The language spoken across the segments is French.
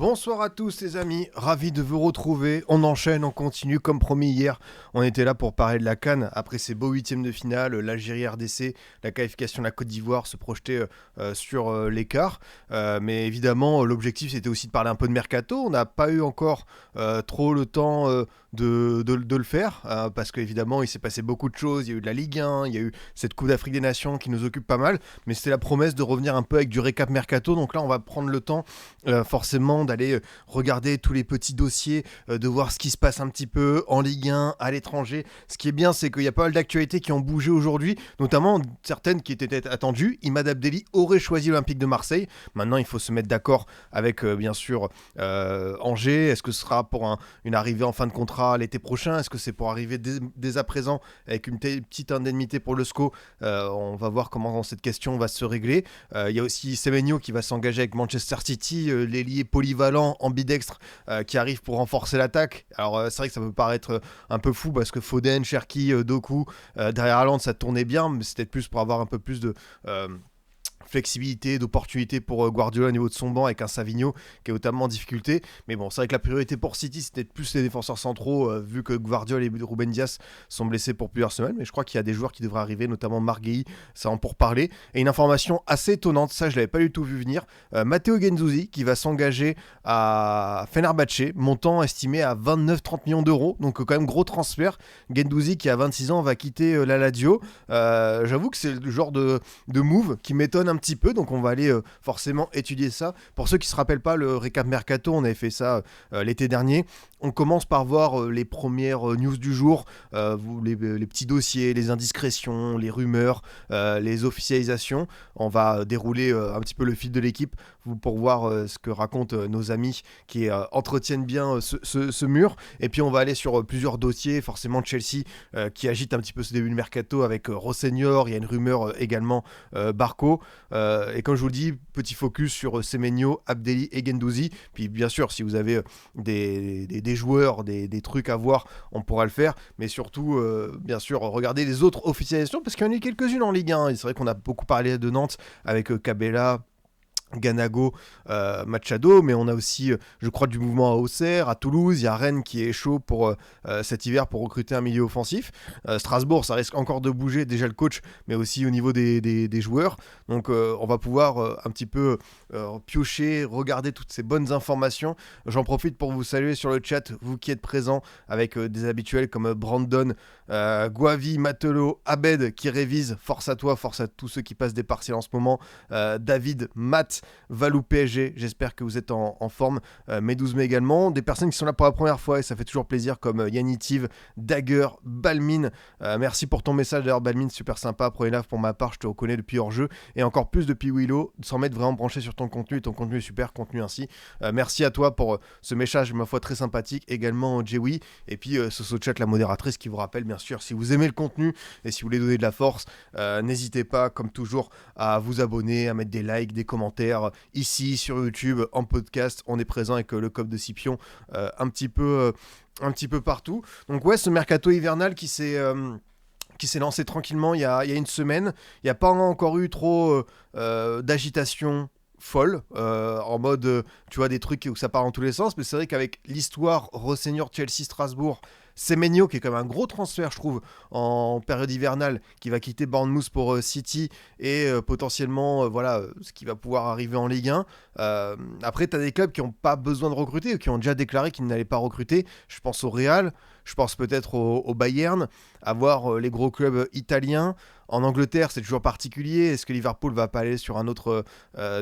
Bonsoir à tous les amis, ravi de vous retrouver. On enchaîne, on continue comme promis hier. On était là pour parler de la CAN après ces beaux huitièmes de finale, l'Algérie RDC, la qualification de la Côte d'Ivoire se projeter sur l'écart. Mais évidemment, l'objectif c'était aussi de parler un peu de mercato. On n'a pas eu encore trop le temps de le faire parce qu'évidemment il s'est passé beaucoup de choses. Il y a eu de la Ligue 1, il y a eu cette Coupe d'Afrique des Nations qui nous occupe pas mal. Mais c'était la promesse de revenir un peu avec du récap mercato. Donc là on va prendre le temps forcément d'aller regarder tous les petits dossiers, de voir ce qui se passe un petit peu en Ligue 1, à l'étranger. Ce qui est bien, c'est qu'il y a pas mal d'actualités qui ont bougé aujourd'hui, notamment certaines qui étaient attendues. Imad Abdelli aurait choisi l'Olympique de Marseille. Maintenant, il faut se mettre d'accord avec, bien sûr, Angers. Est-ce que ce sera pour une arrivée en fin de contrat l'été prochain? Est-ce que c'est pour arriver dès à présent avec une petite indemnité pour le SCO? On va voir comment cette question va se régler. Il y a aussi Semenyo qui va s'engager avec Manchester City, l'ailier polyvalent, ambidextre, qui arrive pour renforcer l'attaque. Alors c'est vrai que ça peut paraître un peu fou parce que Foden, Cherki, Doku, derrière Haaland ça tournait bien, mais c'était plus pour avoir un peu plus de flexibilité, d'opportunité pour Guardiola au niveau de son banc avec un Savigno qui est notamment en difficulté. Mais bon, c'est vrai que la priorité pour City c'était plus les défenseurs centraux vu que Guardiola et Ruben Dias sont blessés pour plusieurs semaines. Mais je crois qu'il y a des joueurs qui devraient arriver, notamment Marguerite, ça en pour parler. Et une information assez étonnante, ça je l'avais pas du tout vu venir, Matteo Guendouzi qui va s'engager à Fenerbahçe, montant estimé à 29-30 millions d'euros. Donc quand même gros transfert. Guendouzi qui a 26 ans va quitter la Lazio. J'avoue que c'est le genre de move qui m'étonne un petit peu, donc on va aller forcément étudier ça. Pour ceux qui se rappellent pas, le récap mercato, on avait fait ça l'été dernier. On commence par voir les premières news du jour, les petits dossiers, les indiscrétions, les rumeurs, les officialisations. On va dérouler un petit peu le fil de l'équipe pour voir ce que racontent nos amis qui entretiennent bien ce mur. Et puis on va aller sur plusieurs dossiers, forcément Chelsea qui agite un petit peu ce début de mercato avec Rossenior, il y a une rumeur également Barco. Et comme je vous le dis, petit focus sur Semenyo, Abdelli et Guendouzi. Puis bien sûr, si vous avez des joueurs, des trucs à voir, on pourra le faire. Mais surtout, bien sûr, regardez les autres officialisations parce qu'il y en a eu quelques-unes en Ligue 1. Et c'est vrai qu'on a beaucoup parlé de Nantes avec Cabella, Ganago, Machado, mais on a aussi, je crois, du mouvement à Auxerre, à Toulouse. Il y a Rennes qui est chaud pour cet hiver pour recruter un milieu offensif. Strasbourg, ça risque encore de bouger, déjà le coach, mais aussi au niveau des joueurs. Donc on va pouvoir un petit peu piocher, regarder toutes ces bonnes informations. J'en profite pour vous saluer sur le chat, vous qui êtes présents avec des habituels comme Brandon, Guavi, Matelot, Abed qui révise. Force à toi, force à tous ceux qui passent des partiels en ce moment. David, Matt, Valou PSG, j'espère que vous êtes en forme. Medouzme également, des personnes qui sont là pour la première fois et ça fait toujours plaisir comme Yannitiv, Dagger, Balmin. Merci pour ton message d'ailleurs Balmin, super sympa. Prenez pour ma part, je te reconnais depuis hors-jeu et encore plus depuis Willow, sans m'être vraiment branché sur ton contenu et ton contenu est super, contenu ainsi. Merci à toi pour ce message, ma foi très sympathique. Également Jewi et puis Soso Chat, la modératrice qui vous rappelle bien sûr, si vous aimez le contenu et si vous voulez donner de la force, n'hésitez pas comme toujours à vous abonner, à mettre des likes, des commentaires. Ici sur YouTube, en podcast, on est présent avec le code de Scipion un petit peu partout. Donc ouais, ce mercato hivernal qui s'est lancé tranquillement il y a une semaine. Il n'y a pas encore eu trop d'agitation folle, en mode, tu vois, des trucs où ça part dans tous les sens, mais c'est vrai qu'avec l'histoire Rossenior, Chelsea, Strasbourg, Semenyo qui est quand même un gros transfert je trouve en période hivernale, qui va quitter Bournemouth pour City et potentiellement voilà ce qui va pouvoir arriver en Ligue 1. Après tu as des clubs qui n'ont pas besoin de recruter ou qui ont déjà déclaré qu'ils n'allaient pas recruter. Je pense au Real, je pense peut-être au Bayern, à voir les gros clubs italiens. En Angleterre, c'est toujours particulier. Est-ce que Liverpool va pas aller sur un autre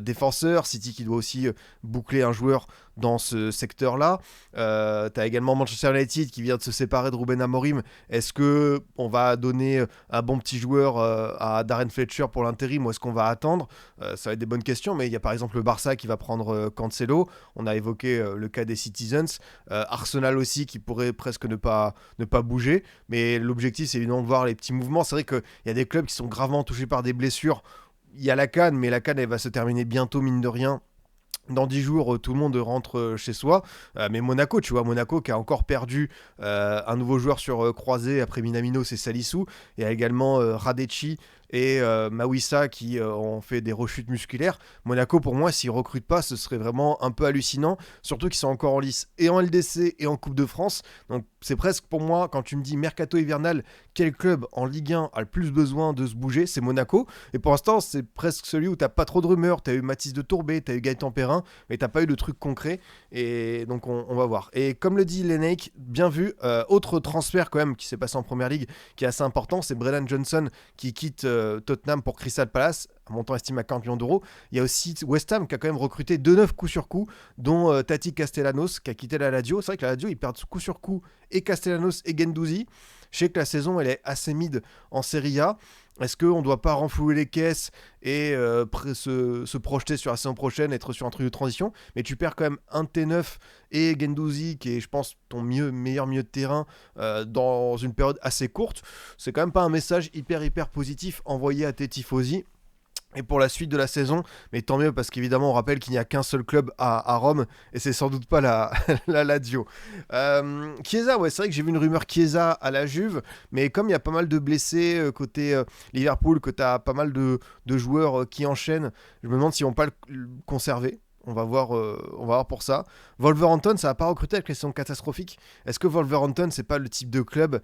défenseur? City qui doit aussi boucler un joueur dans ce secteur-là. T'as également Manchester United qui vient de se séparer de Ruben Amorim. Est-ce que on va donner un bon petit joueur à Darren Fletcher pour l'intérim ou est-ce qu'on va attendre? Ça va être des bonnes questions, mais il y a par exemple le Barça qui va prendre Cancelo. On a évoqué le cas des Citizens. Arsenal aussi qui pourrait presque ne pas bouger. Mais l'objectif, c'est évidemment de voir les petits mouvements. C'est vrai qu'il y a des clubs qui sont gravement touchés par des blessures. Il y a la CAN, mais la CAN, elle va se terminer bientôt, mine de rien. Dans 10 jours, tout le monde rentre chez soi. Mais Monaco, tu vois, Monaco qui a encore perdu un nouveau joueur sur croisé après Minamino, c'est Salissou. Il y a également Radecki, et Mawissa qui ont fait des rechutes musculaires. Monaco, pour moi, s'ils recrutent pas, ce serait vraiment un peu hallucinant, surtout qu'ils sont encore en lice et en LDC et en Coupe de France. Donc c'est presque pour moi, quand tu me dis mercato hivernal, quel club en Ligue 1 a le plus besoin de se bouger, c'est Monaco. Et pour l'instant, c'est presque celui où t'as pas trop de rumeurs. T'as eu Mathis de Tourbet, t'as eu Gaëtan Perrin, mais t'as pas eu de trucs concrets. Et donc on va voir. Et comme le dit Lenake, bien vu, autre transfert quand même qui s'est passé en Première Ligue, qui est assez important, c'est Brennan Johnson qui quitte Tottenham pour Crystal Palace, un montant estimé à 40 millions d'euros. Il y a aussi West Ham qui a quand même recruté 2 neufs coup sur coup, dont Tati Castellanos qui a quitté la Lazio. C'est vrai que la Lazio, ils perdent coup sur coup et Castellanos et Guendouzi. Je sais que la saison, elle est assez mid en Serie A. Est-ce qu'on ne doit pas renflouer les caisses et se projeter sur la saison prochaine, être sur un truc de transition? Mais tu perds quand même un de tes neufs et Guendouzi, qui est, je pense, ton meilleur milieu de terrain dans une période assez courte. C'est quand même pas un message hyper positif envoyé à tes tifosi. Et pour la suite de la saison, mais tant mieux parce qu'évidemment on rappelle qu'il n'y a qu'un seul club à Rome et c'est sans doute pas la Lazio. Chiesa, ouais, c'est vrai que j'ai vu une rumeur Chiesa à la Juve, mais comme il y a pas mal de blessés côté Liverpool, que tu as pas mal de joueurs qui enchaînent, je me demande s'ils vont pas le conserver. On va voir pour ça. Wolverhampton, ça va pas recruter avec les saisons catastrophiques. Est-ce que Wolverhampton, c'est pas le type de club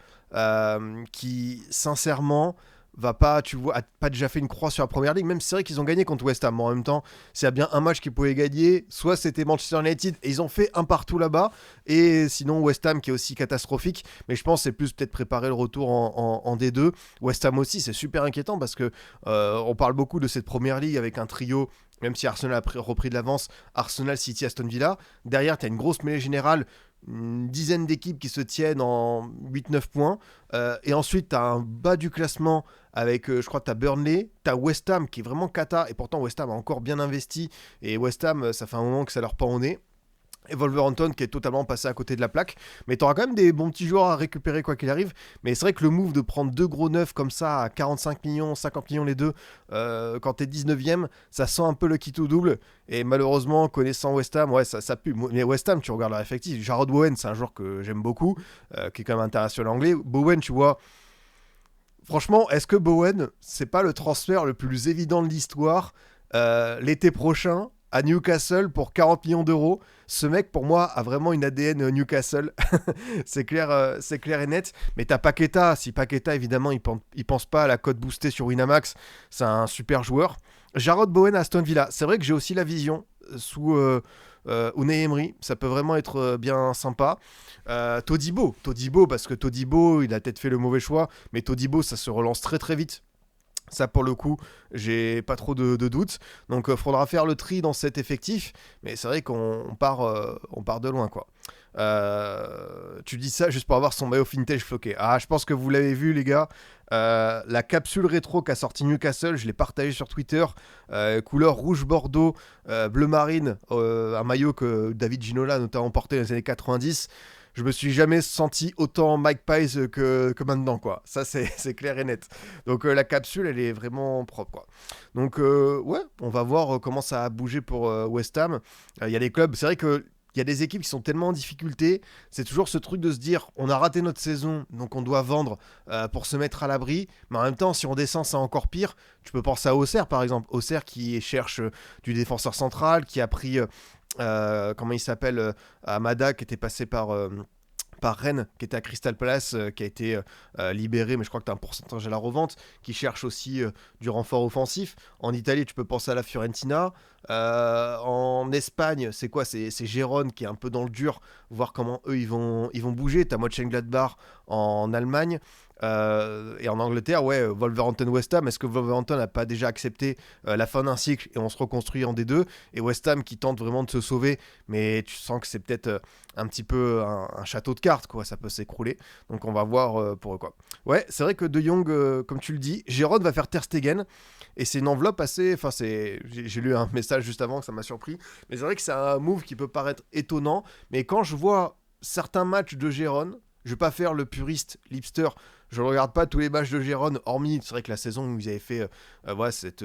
qui, sincèrement, va pas, tu vois, a pas déjà fait une croix sur la première ligue, même si c'est vrai qu'ils ont gagné contre West Ham. Mais en même temps, s'il y a bien un match qu'ils pouvaient gagner, soit c'était Manchester United et ils ont fait un partout là-bas, et sinon West Ham qui est aussi catastrophique. Mais je pense que c'est plus peut-être préparer le retour en D2. West Ham aussi, c'est super inquiétant parce que on parle beaucoup de cette première ligue avec un trio. Même si Arsenal a repris de l'avance, Arsenal, City, Aston Villa. Derrière, tu as une grosse mêlée générale, une dizaine d'équipes qui se tiennent en 8-9 points. Et ensuite, tu as un bas du classement avec, je crois, tu as Burnley, tu as West Ham qui est vraiment cata. Et pourtant, West Ham a encore bien investi. Et West Ham, ça fait un moment que ça leur pend au nez. Et Wolverhampton qui est totalement passé à côté de la plaque. Mais tu auras quand même des bons petits joueurs à récupérer quoi qu'il arrive. Mais c'est vrai que le move de prendre 2 gros neufs comme ça à 45 millions, 50 millions les deux, quand t'es 19ème, ça sent un peu le kit au double. Et malheureusement, connaissant West Ham, ouais, ça pue. Mais West Ham, tu regardes leur effectif. Jarrod Bowen, c'est un joueur que j'aime beaucoup, qui est quand même international anglais. Bowen, tu vois. Franchement, est-ce que Bowen, c'est pas le transfert le plus évident de l'histoire l'été prochain à Newcastle pour 40 millions d'euros? Ce mec, pour moi, a vraiment une ADN Newcastle. C'est clair et net. Mais t'as Paqueta. Si Paqueta, évidemment, il pense pas à la cote boostée sur Winamax, c'est un super joueur. Jarrod Bowen à Aston Villa. C'est vrai que j'ai aussi la vision sous Unai Emery. Ça peut vraiment être bien sympa. Todibo, parce que Todibo, il a peut-être fait le mauvais choix. Mais Todibo, ça se relance très vite. Ça, pour le coup, j'ai pas trop de doutes. Donc, faudra faire le tri dans cet effectif. Mais c'est vrai qu'on part de loin, quoi. Tu dis ça juste pour avoir son maillot vintage floqué. Ah, je pense que vous l'avez vu, les gars. La capsule rétro qu'a sorti Newcastle, je l'ai partagé sur Twitter. Couleur rouge-bordeaux, bleu marine. Un maillot que David Ginola a notamment porté dans les années 90. Je me suis jamais senti autant Mike Pies que maintenant, quoi. Ça, c'est clair et net. Donc, la capsule, elle est vraiment propre, quoi. Donc, ouais, on va voir comment ça a bougé pour West Ham. Il y a des clubs, c'est vrai que il y a des équipes qui sont tellement en difficulté, c'est toujours ce truc de se dire on a raté notre saison, donc on doit vendre pour se mettre à l'abri, mais en même temps, si on descend, c'est encore pire. Tu peux penser à Auxerre, par exemple. Auxerre qui cherche du défenseur central, qui a pris, comment il s'appelle, Amada, qui était passé par Rennes, qui était à Crystal Palace, qui a été libéré, mais je crois que tu as un pourcentage à la revente, qui cherche aussi du renfort offensif. En Italie, tu peux penser à la Fiorentina. En Espagne, c'est quoi? C'est Gérone qui est un peu dans le dur, voir comment eux ils vont bouger. Tu as Mönchengladbach en Allemagne. Et en Angleterre, ouais, Wolverhampton West Ham, est-ce que Wolverhampton n'a pas déjà accepté la fin d'un cycle et on se reconstruit en D2, et West Ham qui tente vraiment de se sauver, mais tu sens que c'est peut-être un petit peu un château de cartes, quoi, ça peut s'écrouler, donc on va voir pour eux, quoi. Ouais, c'est vrai que De Jong, comme tu le dis, Giroud va faire Ter Stegen, et c'est une enveloppe assez, enfin j'ai lu un message juste avant que ça m'a surpris, mais c'est vrai que c'est un move qui peut paraître étonnant, mais quand je vois certains matchs de Gérone, je vais pas faire le puriste, l'hipster. Je ne regarde pas tous les matchs de Gérone, hormis, c'est vrai que la saison où ils avaient fait voilà, cette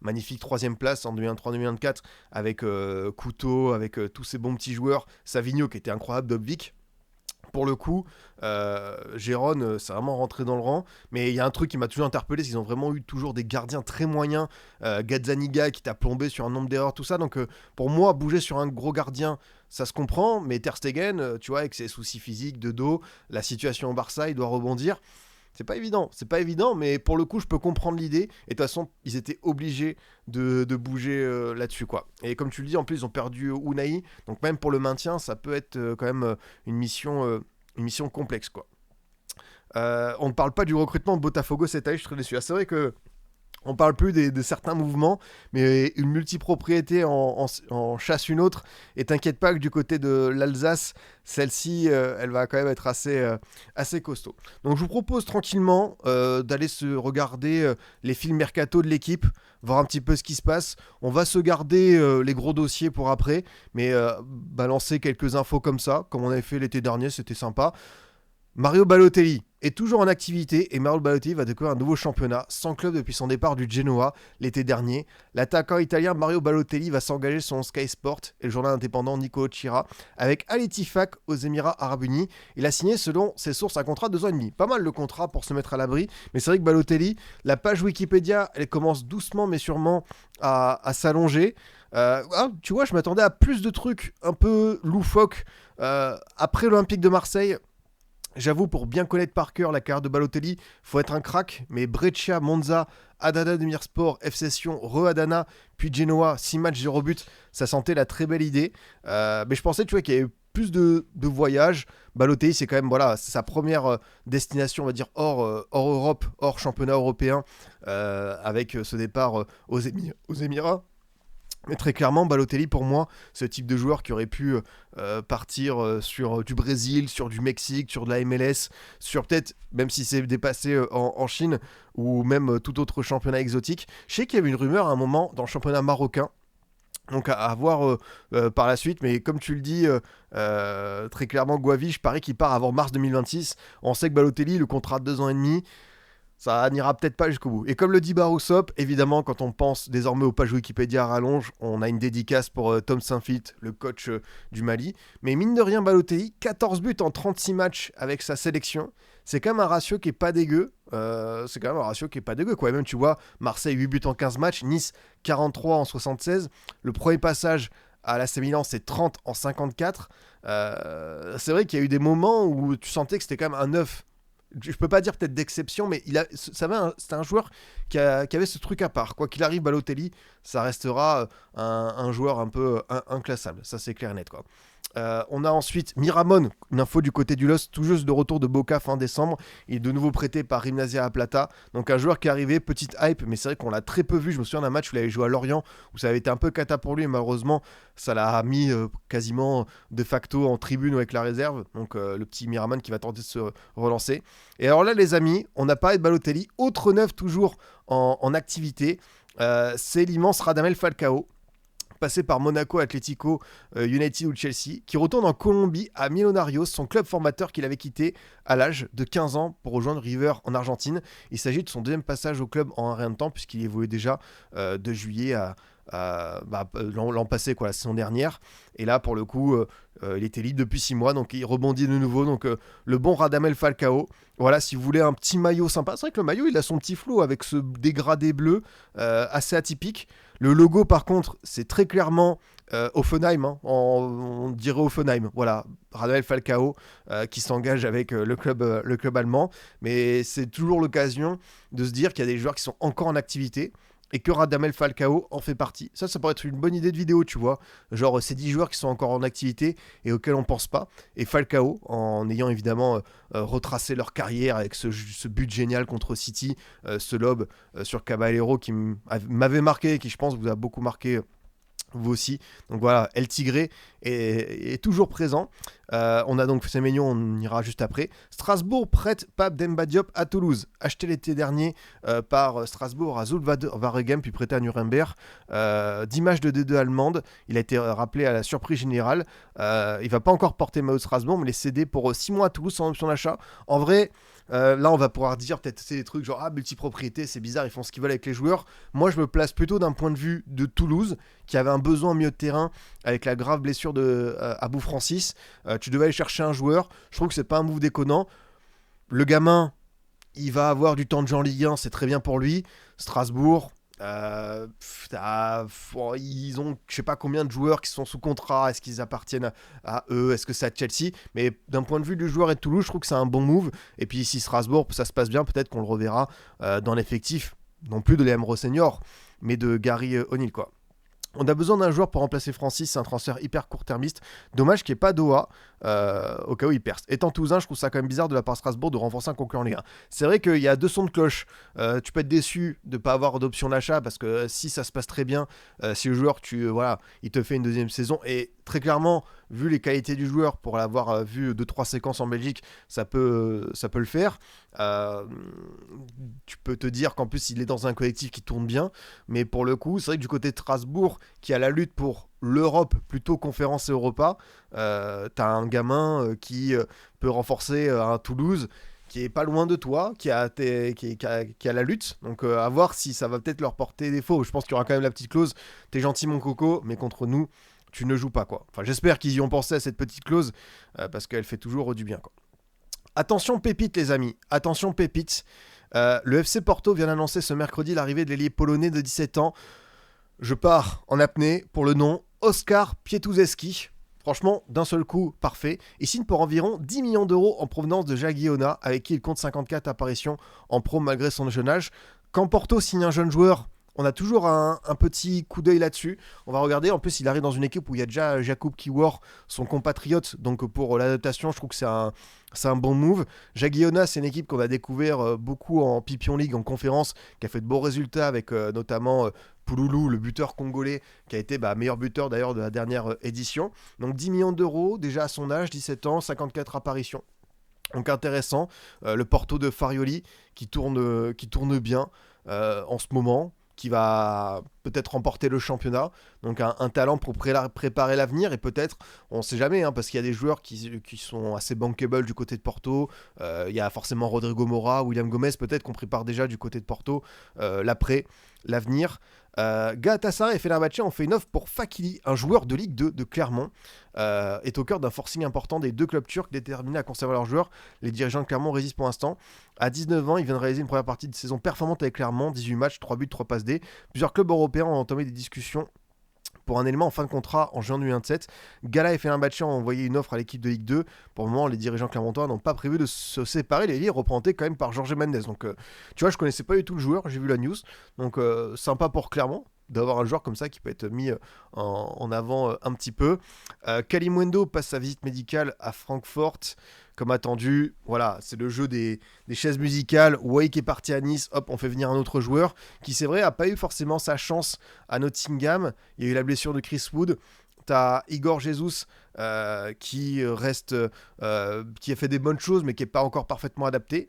magnifique 3ème place en 2023-2024 avec Couteau, avec tous ces bons petits joueurs, Savigno qui était incroyable, Dobvik. Pour le coup, Gérone, c'est vraiment rentré dans le rang. Mais il y a un truc qui m'a toujours interpellé, c'est qu'ils ont vraiment eu toujours des gardiens très moyens. Gazzaniga qui t'a plombé sur un nombre d'erreurs, tout ça. Donc pour moi, bouger sur un gros gardien, ça se comprend. Mais Ter Stegen, tu vois, avec ses soucis physiques de dos, la situation au Barça, il doit rebondir. C'est pas évident, mais pour le coup, je peux comprendre l'idée. Et de toute façon, ils étaient obligés de bouger là-dessus, quoi. Et comme tu le dis, en plus, ils ont perdu Unai. Donc même pour le maintien, ça peut être quand même une mission complexe, quoi. On ne parle pas du recrutement de Botafogo cette année, je suis très déçu. Ah, c'est vrai que on parle plus de certains mouvements, mais une multipropriété en chasse une autre. Et t'inquiète pas que du côté de l'Alsace, celle-ci, elle va quand même être assez costaud. Donc je vous propose tranquillement d'aller se regarder les films mercato de l'équipe, voir un petit peu ce qui se passe. On va se garder les gros dossiers pour après, mais balancer quelques infos comme ça, comme on avait fait l'été dernier, c'était sympa. Mario Balotelli est toujours en activité et Mario Balotelli va découvrir un nouveau championnat sans club depuis son départ du Genoa l'été dernier. L'attaquant italien Mario Balotelli va s'engager sur Sky Sport et le journal indépendant Nico Chira avec Al Ettifaq aux Émirats Arabes Unis. Il a signé selon ses sources un contrat de 2 ans et demi. Pas mal le contrat pour se mettre à l'abri, mais c'est vrai que Balotelli, la page Wikipédia, elle commence doucement mais sûrement à s'allonger. Tu vois, je m'attendais à plus de trucs un peu loufoques après l'Olympique de Marseille. J'avoue, pour bien connaître par cœur la carrière de Balotelli, faut être un crack, mais Brescia, Monza, Adana Demirspor, F Session, Adana, puis Genoa, 6 matchs, 0 but, ça sentait la très belle idée. Mais je pensais, tu vois, qu'il y avait plus de voyages. Balotelli, c'est quand même, voilà, c'est sa première destination, on va dire, hors Europe, hors championnat européen, avec ce départ aux Émirats. Mais très clairement, Balotelli, pour moi, c'est le type de joueur qui aurait pu partir sur du Brésil, sur du Mexique, sur de la MLS, sur peut-être, même si c'est dépassé en Chine, ou même tout autre championnat exotique. Je sais qu'il y avait une rumeur à un moment dans le championnat marocain, donc à voir par la suite, mais comme tu le dis, très clairement, Guavi, je parie qu'il part avant mars 2026. On sait que Balotelli, le contrat de 2 ans et demi, ça n'ira peut-être pas jusqu'au bout. Et comme le dit Barousop, évidemment, quand on pense désormais aux pages Wikipédia à rallonge, on a une dédicace pour Tom Saintfiet, le coach du Mali. Mais mine de rien, Balotelli, 14 buts en 36 matchs avec sa sélection. C'est quand même un ratio qui est pas dégueu. Quoi. Et même, tu vois, Marseille, 8 buts en 15 matchs. Nice, 43 en 76. Le premier passage à l'AC Milan, c'est 30 en 54. C'est vrai qu'il y a eu des moments où tu sentais que c'était quand même un 9. Je peux pas dire peut-être d'exception, mais c'était un joueur qui avait ce truc à part. Quoi qu'il arrive, Balotelli, ça restera un joueur un peu inclassable. Ça, c'est clair et net, quoi. On a ensuite Miramon, une info du côté du LOS, tout juste de retour de Boca fin décembre. Il est de nouveau prêté par Gimnasia à Plata. Donc un joueur qui est arrivé, petite hype, mais c'est vrai qu'on l'a très peu vu. Je me souviens d'un match où il avait joué à Lorient, où ça avait été un peu cata pour lui, et malheureusement, ça l'a mis quasiment de facto en tribune avec la réserve. Donc le petit Miramon qui va tenter de se relancer. Et alors là, les amis, on n'a pas de Balotelli. Autre neuf toujours en activité, c'est l'immense Radamel Falcao, passé par Monaco, Atlético, United ou Chelsea, qui retourne en Colombie à Millonarios, son club formateur qu'il avait quitté à l'âge de 15 ans pour rejoindre River en Argentine. Il s'agit de son deuxième passage au club en rien de temps, puisqu'il évoluait déjà de juillet l'an passé, quoi, la saison dernière. Et là, pour le coup, il était libre depuis 6 mois, donc il rebondit de nouveau. Donc le bon Radamel Falcao. Voilà, si vous voulez un petit maillot sympa. C'est vrai que le maillot, il a son petit flow avec ce dégradé bleu assez atypique. Le logo, par contre, c'est très clairement Offenheim. Hein. On dirait Offenheim. Voilà, Radamel Falcao qui s'engage avec le club allemand. Mais c'est toujours l'occasion de se dire qu'il y a des joueurs qui sont encore en activité et que Radamel Falcao en fait partie. Ça pourrait être une bonne idée de vidéo, tu vois. Genre, c'est 10 joueurs qui sont encore en activité et auxquels on pense pas. Et Falcao, en ayant évidemment retracé leur carrière avec ce but génial contre City, ce lob sur Caballero qui m'avait marqué et qui, je pense, vous a beaucoup marqué vous aussi. Donc voilà, El Tigre est toujours présent. On a donc Semenyo, on ira juste après. Strasbourg prête Pape Demba Diop à Toulouse. Acheté l'été dernier par Strasbourg à Waregem, puis prêté à Nuremberg. 10 matchs de D2 allemande. Il a été rappelé à la surprise générale. Il va pas encore porter maillot de Strasbourg, mais il est cédé pour 6 mois à Toulouse sans option d'achat. En vrai, Là, on va pouvoir dire peut-être c'est des trucs genre multipropriété, c'est bizarre, ils font ce qu'ils veulent avec les joueurs. Moi, je me place plutôt d'un point de vue de Toulouse, qui avait un besoin au milieu de terrain avec la grave blessure de Abou Francis. Tu devais aller chercher un joueur. Je trouve que c'est pas un move déconnant. Le gamin, il va avoir du temps de jeu en Ligue 1, c'est très bien pour lui. Strasbourg, ils ont je sais pas combien de joueurs qui sont sous contrat, est-ce qu'ils appartiennent à eux, est-ce que c'est à Chelsea, mais d'un point de vue du joueur et de Toulouse, je trouve que c'est un bon move. Et puis ici Strasbourg, ça se passe bien, peut-être qu'on le reverra dans l'effectif, non plus de l'Emro Senior, mais de Gary O'Neill quoi. On a besoin d'un joueur pour remplacer Francis, c'est un transfert hyper court-termiste. Dommage qu'il n'y ait pas Doha, au cas où il perce. Étant Toulousain, je trouve ça quand même bizarre de la part de Strasbourg de renforcer un concurrent en Ligue 1. C'est vrai qu'il y a deux sons de cloche. Tu peux être déçu de ne pas avoir d'option d'achat parce que si ça se passe très bien, si le joueur, il te fait une deuxième saison. Et très clairement, vu les qualités du joueur, pour l'avoir vu 2-3 séquences en Belgique, ça peut le faire. Tu peux te dire qu'en plus, il est dans un collectif qui tourne bien. Mais pour le coup, c'est vrai que du côté de Strasbourg, qui a la lutte pour l'Europe plutôt conférence et Europa, t'as un gamin qui peut renforcer un Toulouse qui est pas loin de toi, qui a la lutte. Donc à voir si ça va peut-être leur porter défaut. Je pense qu'il y aura quand même la petite clause. T'es gentil mon coco, mais contre nous, tu ne joues pas quoi. Enfin j'espère qu'ils y ont pensé à cette petite clause parce qu'elle fait toujours du bien quoi. Attention pépite les amis, attention pépite. Le FC Porto vient d'annoncer ce mercredi l'arrivée de l'ailier polonais de 17 ans. Je pars en apnée pour le nom Oskar Pietuzewski. Franchement, d'un seul coup, parfait. Il signe pour environ 10 millions d'euros en provenance de Jagiona, avec qui il compte 54 apparitions en pro malgré son jeune âge. Quand Porto signe un jeune joueur, on a toujours un petit coup d'œil là-dessus. On va regarder. En plus, il arrive dans une équipe où il y a déjà Jakub Kiwior, son compatriote. Donc pour l'adaptation, je trouve que c'est un bon move. Jagiona, c'est une équipe qu'on a découvert beaucoup en Pipion League, en conférence, qui a fait de beaux résultats avec notamment Pouloulou, le buteur congolais, qui a été meilleur buteur d'ailleurs de la dernière édition. Donc 10 millions d'euros, déjà à son âge, 17 ans, 54 apparitions. Donc intéressant. Le Porto de Farioli qui tourne bien en ce moment, qui va peut-être remporter le championnat. Donc un talent pour préparer l'avenir, et peut-être, on ne sait jamais, hein, parce qu'il y a des joueurs qui sont assez bankable du côté de Porto. Il y a forcément Rodrigo Mora, William Gomez, peut-être qu'on prépare déjà du côté de Porto l'après, l'avenir. Galatasaray et Fenerbahçe ont fait une offre pour Fakili, un joueur de Ligue 2 de Clermont, est au cœur d'un forcing important des deux clubs turcs déterminés à conserver leurs joueurs. Les dirigeants de Clermont résistent pour l'instant. À 19 ans, il vient de réaliser une première partie de saison performante avec Clermont, 18 matchs, 3 buts, 3 passes D. Plusieurs clubs européens ont entamé des discussions pour un élément en fin de contrat en juin 2027. Gala et Fenerbahçe ont envoyé une offre à l'équipe de Ligue 2. Pour le moment, les dirigeants clermontois n'ont pas prévu de se séparer. Les lits représentés quand même par Jorge Mendes. Donc, tu vois, je connaissais pas du tout le joueur, j'ai vu la news. Donc, sympa pour Clermont d'avoir un joueur comme ça qui peut être mis en avant un petit peu. Kalimundo passe sa visite médicale à Francfort. Comme attendu, voilà, c'est le jeu des chaises musicales. Wake est parti à Nice, hop, on fait venir un autre joueur qui, c'est vrai, n'a pas eu forcément sa chance à Nottingham. Il y a eu la blessure de Chris Wood. T'as Igor Jesus qui reste, qui a fait des bonnes choses, mais qui n'est pas encore parfaitement adapté.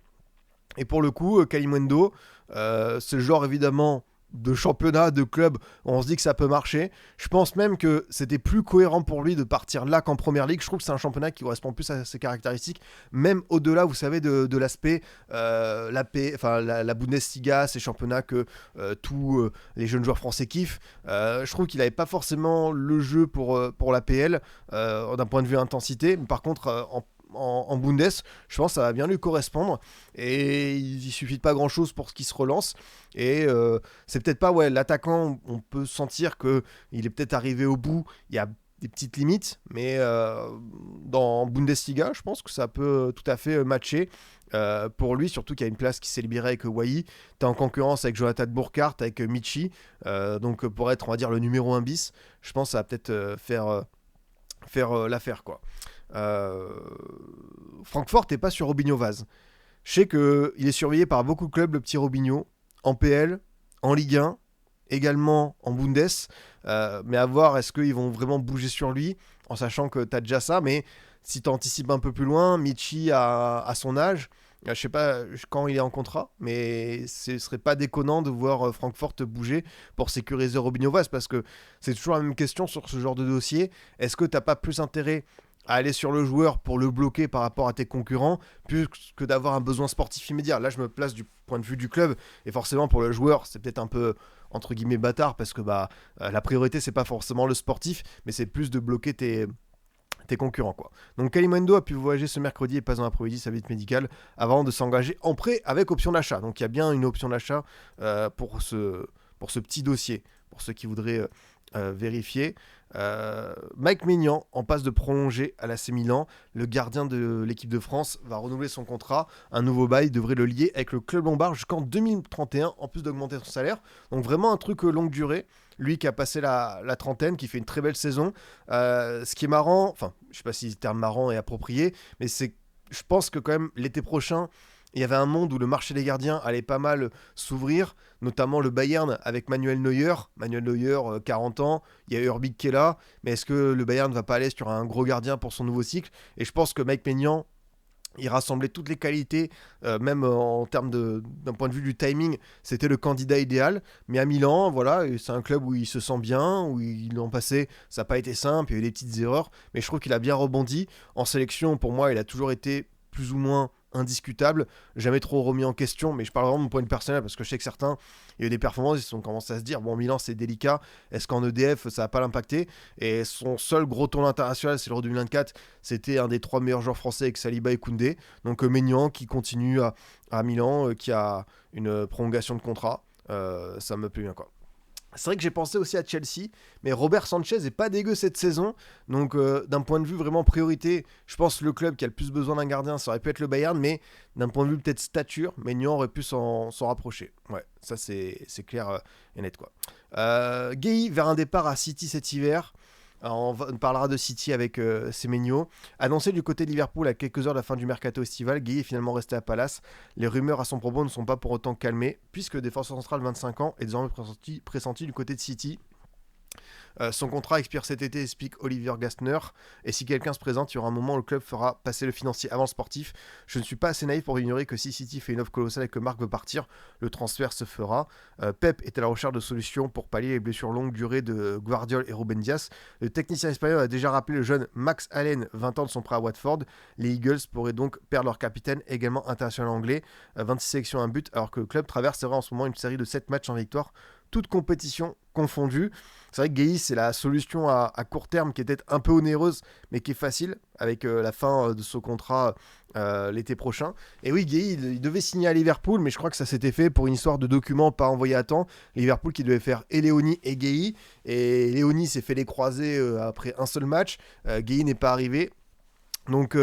Et pour le coup, Kalimundo, c'est le genre évidemment de championnat, de club, on se dit que ça peut marcher. Je pense même que c'était plus cohérent pour lui de partir là qu'en première ligue. Je trouve que c'est un championnat qui correspond plus à ses caractéristiques, même au-delà, vous savez, de l'aspect la Bundesliga, ces championnats que tous les jeunes joueurs français kiffent. Je trouve qu'il n'avait pas forcément le jeu pour la PL d'un point de vue intensité, mais par contre en Bundes, je pense que ça va bien lui correspondre, et il suffit de pas grand chose pour qu'il se relance. Et c'est peut-être pas l'attaquant, on peut sentir que il est peut-être arrivé au bout, il y a des petites limites, mais dans Bundesliga, je pense que ça peut tout à fait matcher pour lui, surtout qu'il y a une place qui s'est libérée avec Wai. T'es en concurrence avec Jonathan Burkhardt, avec Michi, donc pour être, on va dire, le numéro 1 bis, je pense que ça va peut-être faire l'affaire quoi. Francfort n'est pas sur Robinho Vaz. Je sais qu'il est surveillé par beaucoup de clubs, le petit Robinho, en PL, en Ligue 1, également en Bundes. Mais à voir, est-ce qu'ils vont vraiment bouger sur lui, en sachant que tu as déjà ça. Mais si tu anticipes un peu plus loin, Michi à son âge, je sais pas quand il est en contrat, mais ce serait pas déconnant de voir Francfort bouger pour sécuriser Robinho Vaz, parce que c'est toujours la même question sur ce genre de dossier. Est-ce que t'as pas plus intérêt à aller sur le joueur pour le bloquer par rapport à tes concurrents, plus que d'avoir un besoin sportif immédiat. Là, je me place du point de vue du club, et forcément pour le joueur, c'est peut-être un peu entre guillemets bâtard, parce que la priorité c'est pas forcément le sportif, mais c'est plus de bloquer tes concurrents, quoi. Donc Kalimundo a pu voyager ce mercredi et pas dans l'après-midi sa visite médicale avant de s'engager en prêt avec option d'achat. Donc il y a bien une option d'achat pour ce petit dossier, pour ceux qui voudraient vérifier. Mike Maignan en passe de prolonger à l'AC Milan. Le gardien de l'équipe de France va renouveler son contrat. Un nouveau bail devrait le lier avec le club lombard jusqu'en 2031, en plus d'augmenter son salaire. Donc vraiment un truc longue durée. Lui qui a passé la trentaine, qui fait une très belle saison. Ce qui est marrant, enfin je sais pas si le terme marrant est approprié, mais je pense que quand même l'été prochain, il y avait un monde où le marché des gardiens allait pas mal s'ouvrir, notamment le Bayern avec Manuel Neuer. Manuel Neuer, 40 ans, il y a Urbik qui est là, mais est-ce que le Bayern ne va pas aller sur un gros gardien pour son nouveau cycle? Et je pense que Mike Maignan, il rassemblait toutes les qualités, même en termes d'un point de vue du timing, c'était le candidat idéal. Mais à Milan, voilà, c'est un club où il se sent bien, où l'an passé, ça n'a pas été simple, il y a eu des petites erreurs, mais je trouve qu'il a bien rebondi. En sélection, pour moi, il a toujours été plus ou moins indiscutable, jamais trop remis en question, mais je parle vraiment de mon point de vue personnel parce que je sais que certains, il y a eu des performances, ils ont commencé à se dire, bon, Milan c'est délicat, est-ce qu'en EDF ça va pas l'impacter? Et son seul gros tournoi international, c'est l'Euro 2024, c'était un des 3 meilleurs joueurs français avec Saliba et Koundé, donc Maignan qui continue à Milan, qui a une prolongation de contrat, ça me plaît bien, quoi. C'est vrai que j'ai pensé aussi à Chelsea, mais Robert Sanchez est pas dégueu cette saison. Donc d'un point de vue vraiment priorité, je pense que le club qui a le plus besoin d'un gardien, ça aurait pu être le Bayern, mais d'un point de vue peut-être stature, Maignan aurait pu s'en rapprocher. Ouais, ça c'est clair et net, quoi. Gueye vers un départ à City cet hiver. On parlera de City avec Semenyo. Annoncé du côté de Liverpool à quelques heures de la fin du mercato estival, Gueye est finalement resté à Palace. Les rumeurs à son propos ne sont pas pour autant calmées, puisque le défenseur central 25 ans est désormais pressenti du côté de City. Son contrat expire cet été, explique Olivier Gastner. Et si quelqu'un se présente, il y aura un moment où le club fera passer le financier avant le sportif. Je ne suis pas assez naïf pour ignorer que si City fait une offre colossale et que Marc veut partir, le transfert se fera. Pep est à la recherche de solutions pour pallier les blessures longue durée de Guardiola et Ruben Dias. Le technicien espagnol a déjà rappelé le jeune Max Allen, 20 ans de son prêt à Watford. Les Eagles pourraient donc perdre leur capitaine, également international anglais. 26 sélections, un but, alors que le club traverserait en ce moment une série de 7 matchs en victoire, toute compétition confondue. C'est vrai que Gueye, c'est la solution à court terme qui est peut-être un peu onéreuse, mais qui est facile avec la fin de son contrat l'été prochain. Et oui, Gueye, il devait signer à Liverpool, mais je crois que ça s'était fait pour une histoire de documents pas envoyés à temps. Liverpool qui devait faire et Léoni et Gueye. Et Léoni s'est fait les croiser après un seul match. Gueye n'est pas arrivé. Donc,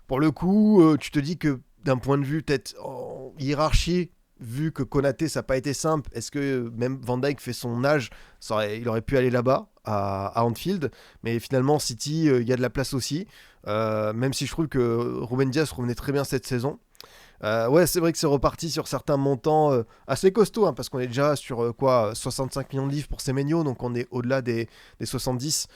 pour le coup, tu te dis que d'un point de vue peut-être en hiérarchie, vu que Konaté ça n'a pas été simple, est-ce que même Van Dijk fait son âge, il aurait pu aller là-bas à Anfield, mais finalement City, il y a de la place aussi, même si je trouve que Ruben Dias revenait très bien cette saison. Ouais, c'est vrai que c'est reparti sur certains montants assez costauds, hein, parce qu'on est déjà sur 65 millions de livres pour Semenyo, donc on est au-delà des 70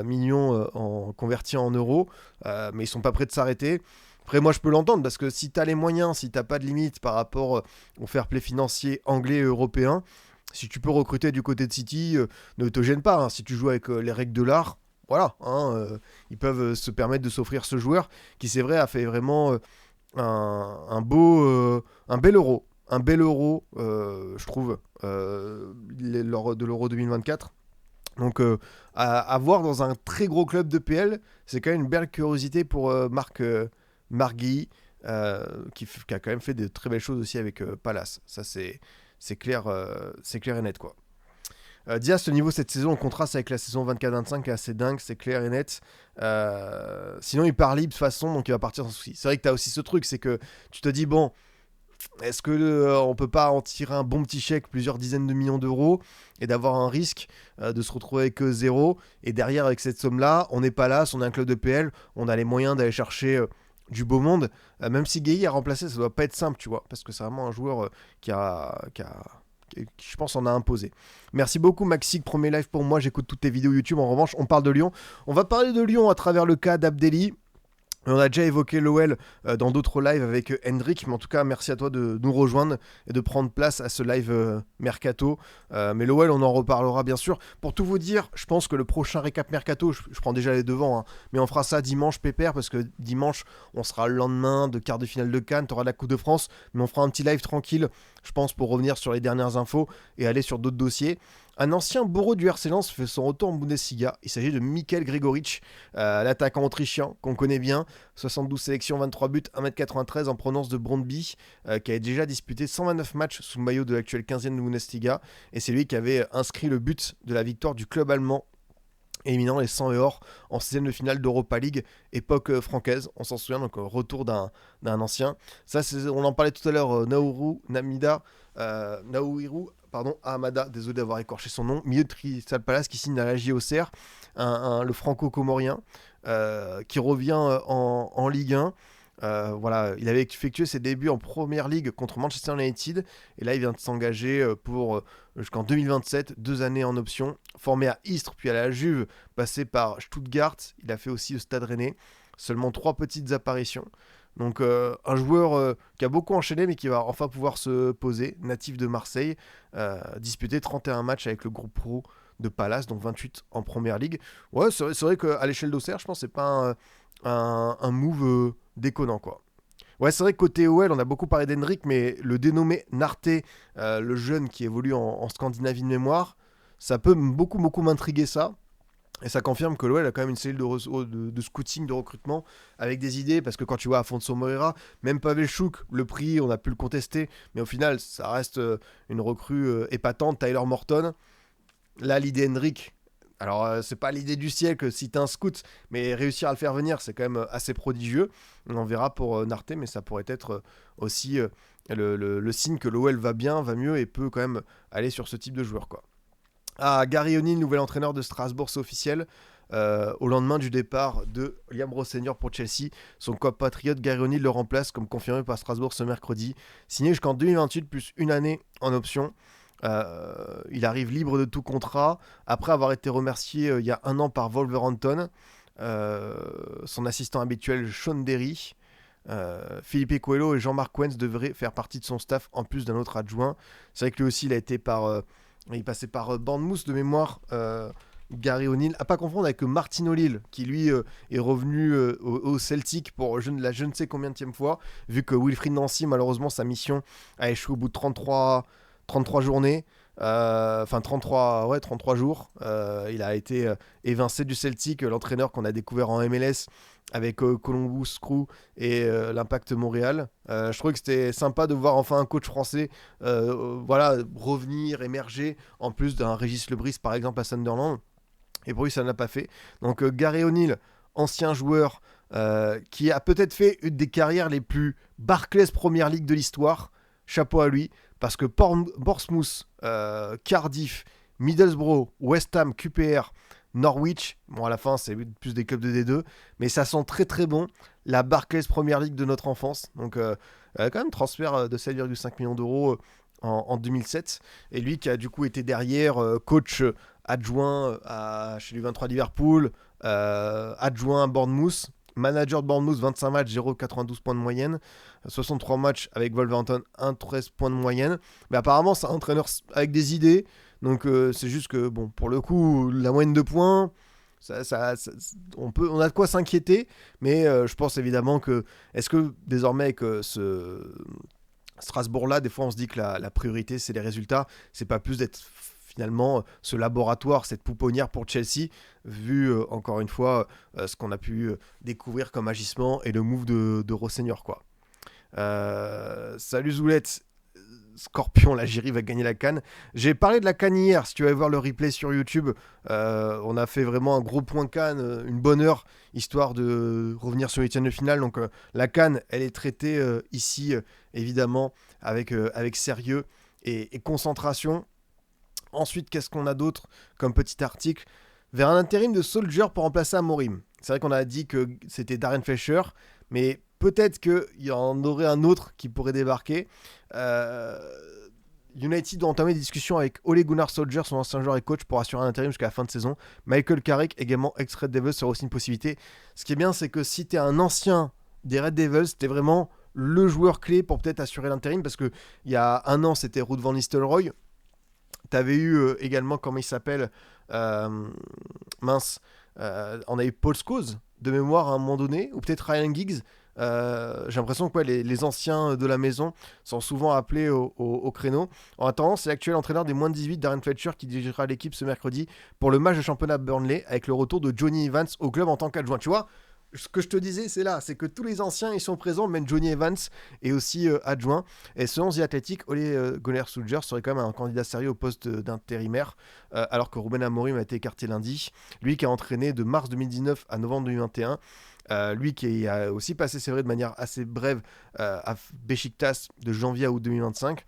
millions convertis en euros, mais ils sont pas prêts de s'arrêter. Après, moi, je peux l'entendre, parce que si tu as les moyens, si tu n'as pas de limite par rapport au fair play financier anglais et européen, si tu peux recruter du côté de City, ne te gêne pas. Hein. Si tu joues avec les règles de l'art, voilà, ils peuvent se permettre de s'offrir ce joueur qui, c'est vrai, a fait vraiment un bel euro. Un bel euro, je trouve, de l'euro 2024. Donc, à voir dans un très gros club de PL, c'est quand même une belle curiosité pour Marc Gueye, qui a quand même fait de très belles choses aussi avec Palace. Ça, c'est clair, c'est clair et net, quoi. Diaz, ce niveau cette saison, en contraste avec la saison 24-25, est assez dingue, c'est clair et net. Sinon, il part libre de toute façon, donc il va partir sans souci. C'est vrai que tu as aussi ce truc, c'est que tu te dis, bon, est-ce que on peut pas en tirer un bon petit chèque, plusieurs dizaines de millions d'euros, et d'avoir un risque de se retrouver avec zéro, et derrière, avec cette somme-là, on n'est pas là, on est un club de PL, on a les moyens d'aller chercher du beau monde, même si Gueye a remplacé, ça doit pas être simple, tu vois, parce que c'est vraiment un joueur qui, je pense, en a imposé. Merci beaucoup Maxi, premier live pour moi, j'écoute toutes tes vidéos YouTube. En revanche, on parle de Lyon. On va parler de Lyon à travers le cas d'Abdelli. On a déjà évoqué l'OL dans d'autres lives avec Hendrik, mais en tout cas, merci à toi de nous rejoindre et de prendre place à ce live Mercato. Mais l'OL, on en reparlera bien sûr. Pour tout vous dire, je pense que le prochain récap Mercato, je prends déjà les devants, hein, mais on fera ça dimanche, pépère, parce que dimanche, on sera le lendemain de quart de finale de Cannes, t'auras la Coupe de France, mais on fera un petit live tranquille, je pense, pour revenir sur les dernières infos et aller sur d'autres dossiers. Un ancien bourreau du RC Lens fait son retour en Bundesliga. Il s'agit de Mikel Gregoric, l'attaquant autrichien qu'on connaît bien. 72 sélections, 23 buts, 1m93 en provenance de Brøndby, qui a déjà disputé 129 matchs sous le maillot de l'actuel 15e de Bundesliga. Et c'est lui qui avait inscrit le but de la victoire du club allemand, éliminant les 100 et or en 16e de finale d'Europa League, époque francaise, on s'en souvient, donc retour d'un ancien. Ça, on en parlait tout à l'heure, Naohiro Ahmada, désolé d'avoir écorché son nom, milieu de Crystal Palace qui signe à la JOCR, le franco-comorien, qui revient en Ligue 1. Voilà, il avait effectué ses débuts en Première Ligue contre Manchester United et là il vient de s'engager pour jusqu'en 2027, 2 années en option, formé à Istres puis à la Juve, passé par Stuttgart, il a fait aussi le Stade Rennais, seulement 3 petites apparitions. Donc un joueur qui a beaucoup enchaîné mais qui va enfin pouvoir se poser, natif de Marseille, disputer 31 matchs avec le groupe pro de Palace, donc 28 en Première Ligue. Ouais, c'est vrai qu'à l'échelle d'Auxerre, je pense que c'est pas un move déconnant, quoi. Ouais, c'est vrai que côté OL, on a beaucoup parlé d'Hendrik, mais le dénommé Narte, le jeune qui évolue en Scandinavie de mémoire, ça peut beaucoup m'intriguer ça. Et ça confirme que l'OL a quand même une cellule de scouting, de recrutement, avec des idées, parce que quand tu vois Afonso Moreira, même Pavel Chouk, le prix, on a pu le contester, mais au final, ça reste une recrue épatante. Tyler Morton, là, l'idée Hendrik, alors c'est pas l'idée du siècle si t'es un scout, mais réussir à le faire venir, c'est quand même assez prodigieux. On en verra pour Narte, mais ça pourrait être aussi le signe que l'OL va bien, va mieux, et peut quand même aller sur ce type de joueur, quoi. Ah, Gary O'Neill, nouvel entraîneur de Strasbourg, c'est officiel. Au lendemain du départ de Liam Rosseigneur pour Chelsea, son compatriote Gary O'Neill le remplace comme confirmé par Strasbourg ce mercredi. Signé jusqu'en 2028 plus une année en option. Il arrive libre de tout contrat après avoir été remercié il y a un an par Wolverhampton. Son assistant habituel Sean Derry. Philippe Coelho et Jean-Marc Wentz devraient faire partie de son staff en plus d'un autre adjoint. C'est vrai que lui aussi il passait par Bournemouth de mémoire. Gary O'Neill, à pas confondre avec Martin O'Neill, qui lui est revenu au Celtic pour je ne sais combien de fois, vu que Wilfried Nancy, malheureusement, sa mission a échoué au bout de 33 journées. Enfin 33 jours. Il a été évincé du Celtic, l'entraîneur qu'on a découvert en MLS avec Columbus Crew et l'Impact Montréal. Je trouvais que c'était sympa de voir enfin un coach français voilà, revenir, émerger, en plus d'un Régis Lebris par exemple à Sunderland. Et pour lui, ça n'a pas fait. Donc Gary O'Neill, ancien joueur qui a peut-être fait une des carrières les plus Barclays Première Ligue de l'histoire. Chapeau à lui, parce que Portsmouth, Cardiff, Middlesbrough, West Ham, QPR, Norwich, bon à la fin c'est plus des clubs de D2, mais ça sent très bon la Barclays Première Ligue de notre enfance. Donc quand même transfert de 7,5 millions d'euros en 2007. Et lui qui a du coup été derrière coach adjoint chez l'U23 Liverpool, adjoint à Bournemouth, manager de Bournemouth, 25 matchs, 0,92 points de moyenne, 63 matchs avec Wolverhampton, 1,13 points de moyenne. Mais apparemment, c'est un entraîneur avec des idées. Donc c'est juste que, bon, pour le coup, la moyenne de points, on a de quoi s'inquiéter. Mais je pense évidemment que, est-ce que désormais avec ce Strasbourg-là, des fois on se dit que la priorité c'est les résultats, c'est pas plus d'être finalement ce laboratoire, cette pouponnière pour Chelsea, vu encore une fois ce qu'on a pu découvrir comme agissement et le move de Rosseigneur, quoi. Salut Zoulette, Scorpion, l'Algérie va gagner la CAN. J'ai parlé de la CAN hier, si tu vas voir le replay sur YouTube, on a fait vraiment un gros point CAN, une bonne heure, histoire de revenir sur les huitièmes de finale. Donc la CAN, elle est traitée ici, évidemment, avec sérieux et concentration. Ensuite, qu'est-ce qu'on a d'autre comme petit article? Vers un intérim de Soldier pour remplacer Amorim. C'est vrai qu'on a dit que c'était Darren Fleischer, mais peut-être qu'il y en aurait un autre qui pourrait débarquer. United doit entamer des discussions avec Ole Gunnar Solskjaer, son ancien joueur et coach, pour assurer un intérim jusqu'à la fin de saison. Michael Carrick, également ex-Red Devils, sera aussi une possibilité. Ce qui est bien, c'est que si t'es un ancien des Red Devils, t'es vraiment le joueur clé pour peut-être assurer l'intérim, parce qu'il y a un an, c'était Ruud van Nistelrooy. T'avais eu également, comment il s'appelle, on a eu Paul Scholes de mémoire à un moment donné, ou peut-être Ryan Giggs. J'ai l'impression que les anciens de la maison sont souvent appelés au créneau. En attendant, c'est l'actuel entraîneur des moins de 18, Darren Fletcher, qui dirigera l'équipe ce mercredi pour le match de championnat Burnley, avec le retour de Johnny Evans au club en tant qu'adjoint. Tu vois, ce que je te disais, c'est là, c'est que tous les anciens ils sont présents, même Johnny Evans est aussi adjoint. Et selon The Athletic, Ole Gunnar Solskjaer serait quand même un candidat sérieux au poste d'intérimaire, alors que Ruben Amorim a été écarté lundi. Lui qui a entraîné de mars 2019 à novembre 2021. Lui qui a aussi passé, c'est vrai, de manière assez brève à Beşiktaş de janvier à août 2025.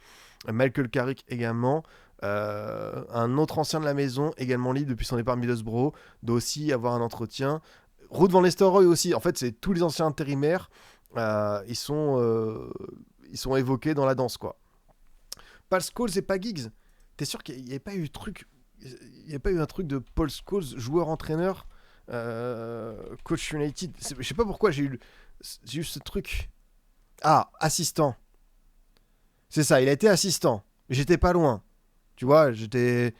Michael Carrick également. Un autre ancien de la maison, également libre depuis son départ à Middlesbrough, doit aussi avoir un entretien. Ruud van Nistelrooy aussi. En fait, c'est tous les anciens intérimaires. Ils sont évoqués dans la danse, quoi. Pas Scholes et pas Giggs. T'es sûr qu'il n'y avait pas eu un truc de Paul Scholes, joueur-entraîneur, coach United. Je sais pas pourquoi j'ai eu ce truc. Ah, assistant. C'est ça, il a été assistant. J'étais pas loin. Tu vois, j'étais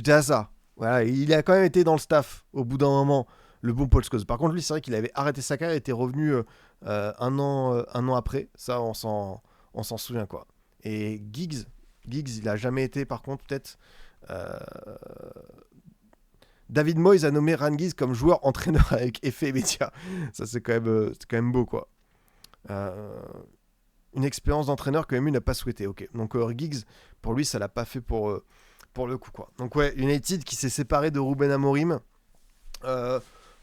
à ça. Voilà, il a quand même été dans le staff au bout d'un moment, le bon Paul Scholes. Par contre, lui, c'est vrai qu'il avait arrêté sa carrière et était revenu un an après. Ça, on s'en souvient, quoi. Et Giggs, il a jamais été, par contre, peut-être. David Moyes a nommé Ryan Giggs comme joueur-entraîneur avec effet immédiat. Ça, c'est quand même beau, quoi. Une expérience d'entraîneur que MU n'a pas souhaité. Ok, donc Giggs, pour lui, ça l'a pas fait pour le coup, quoi. Donc ouais, United qui s'est séparé de Ruben Amorim.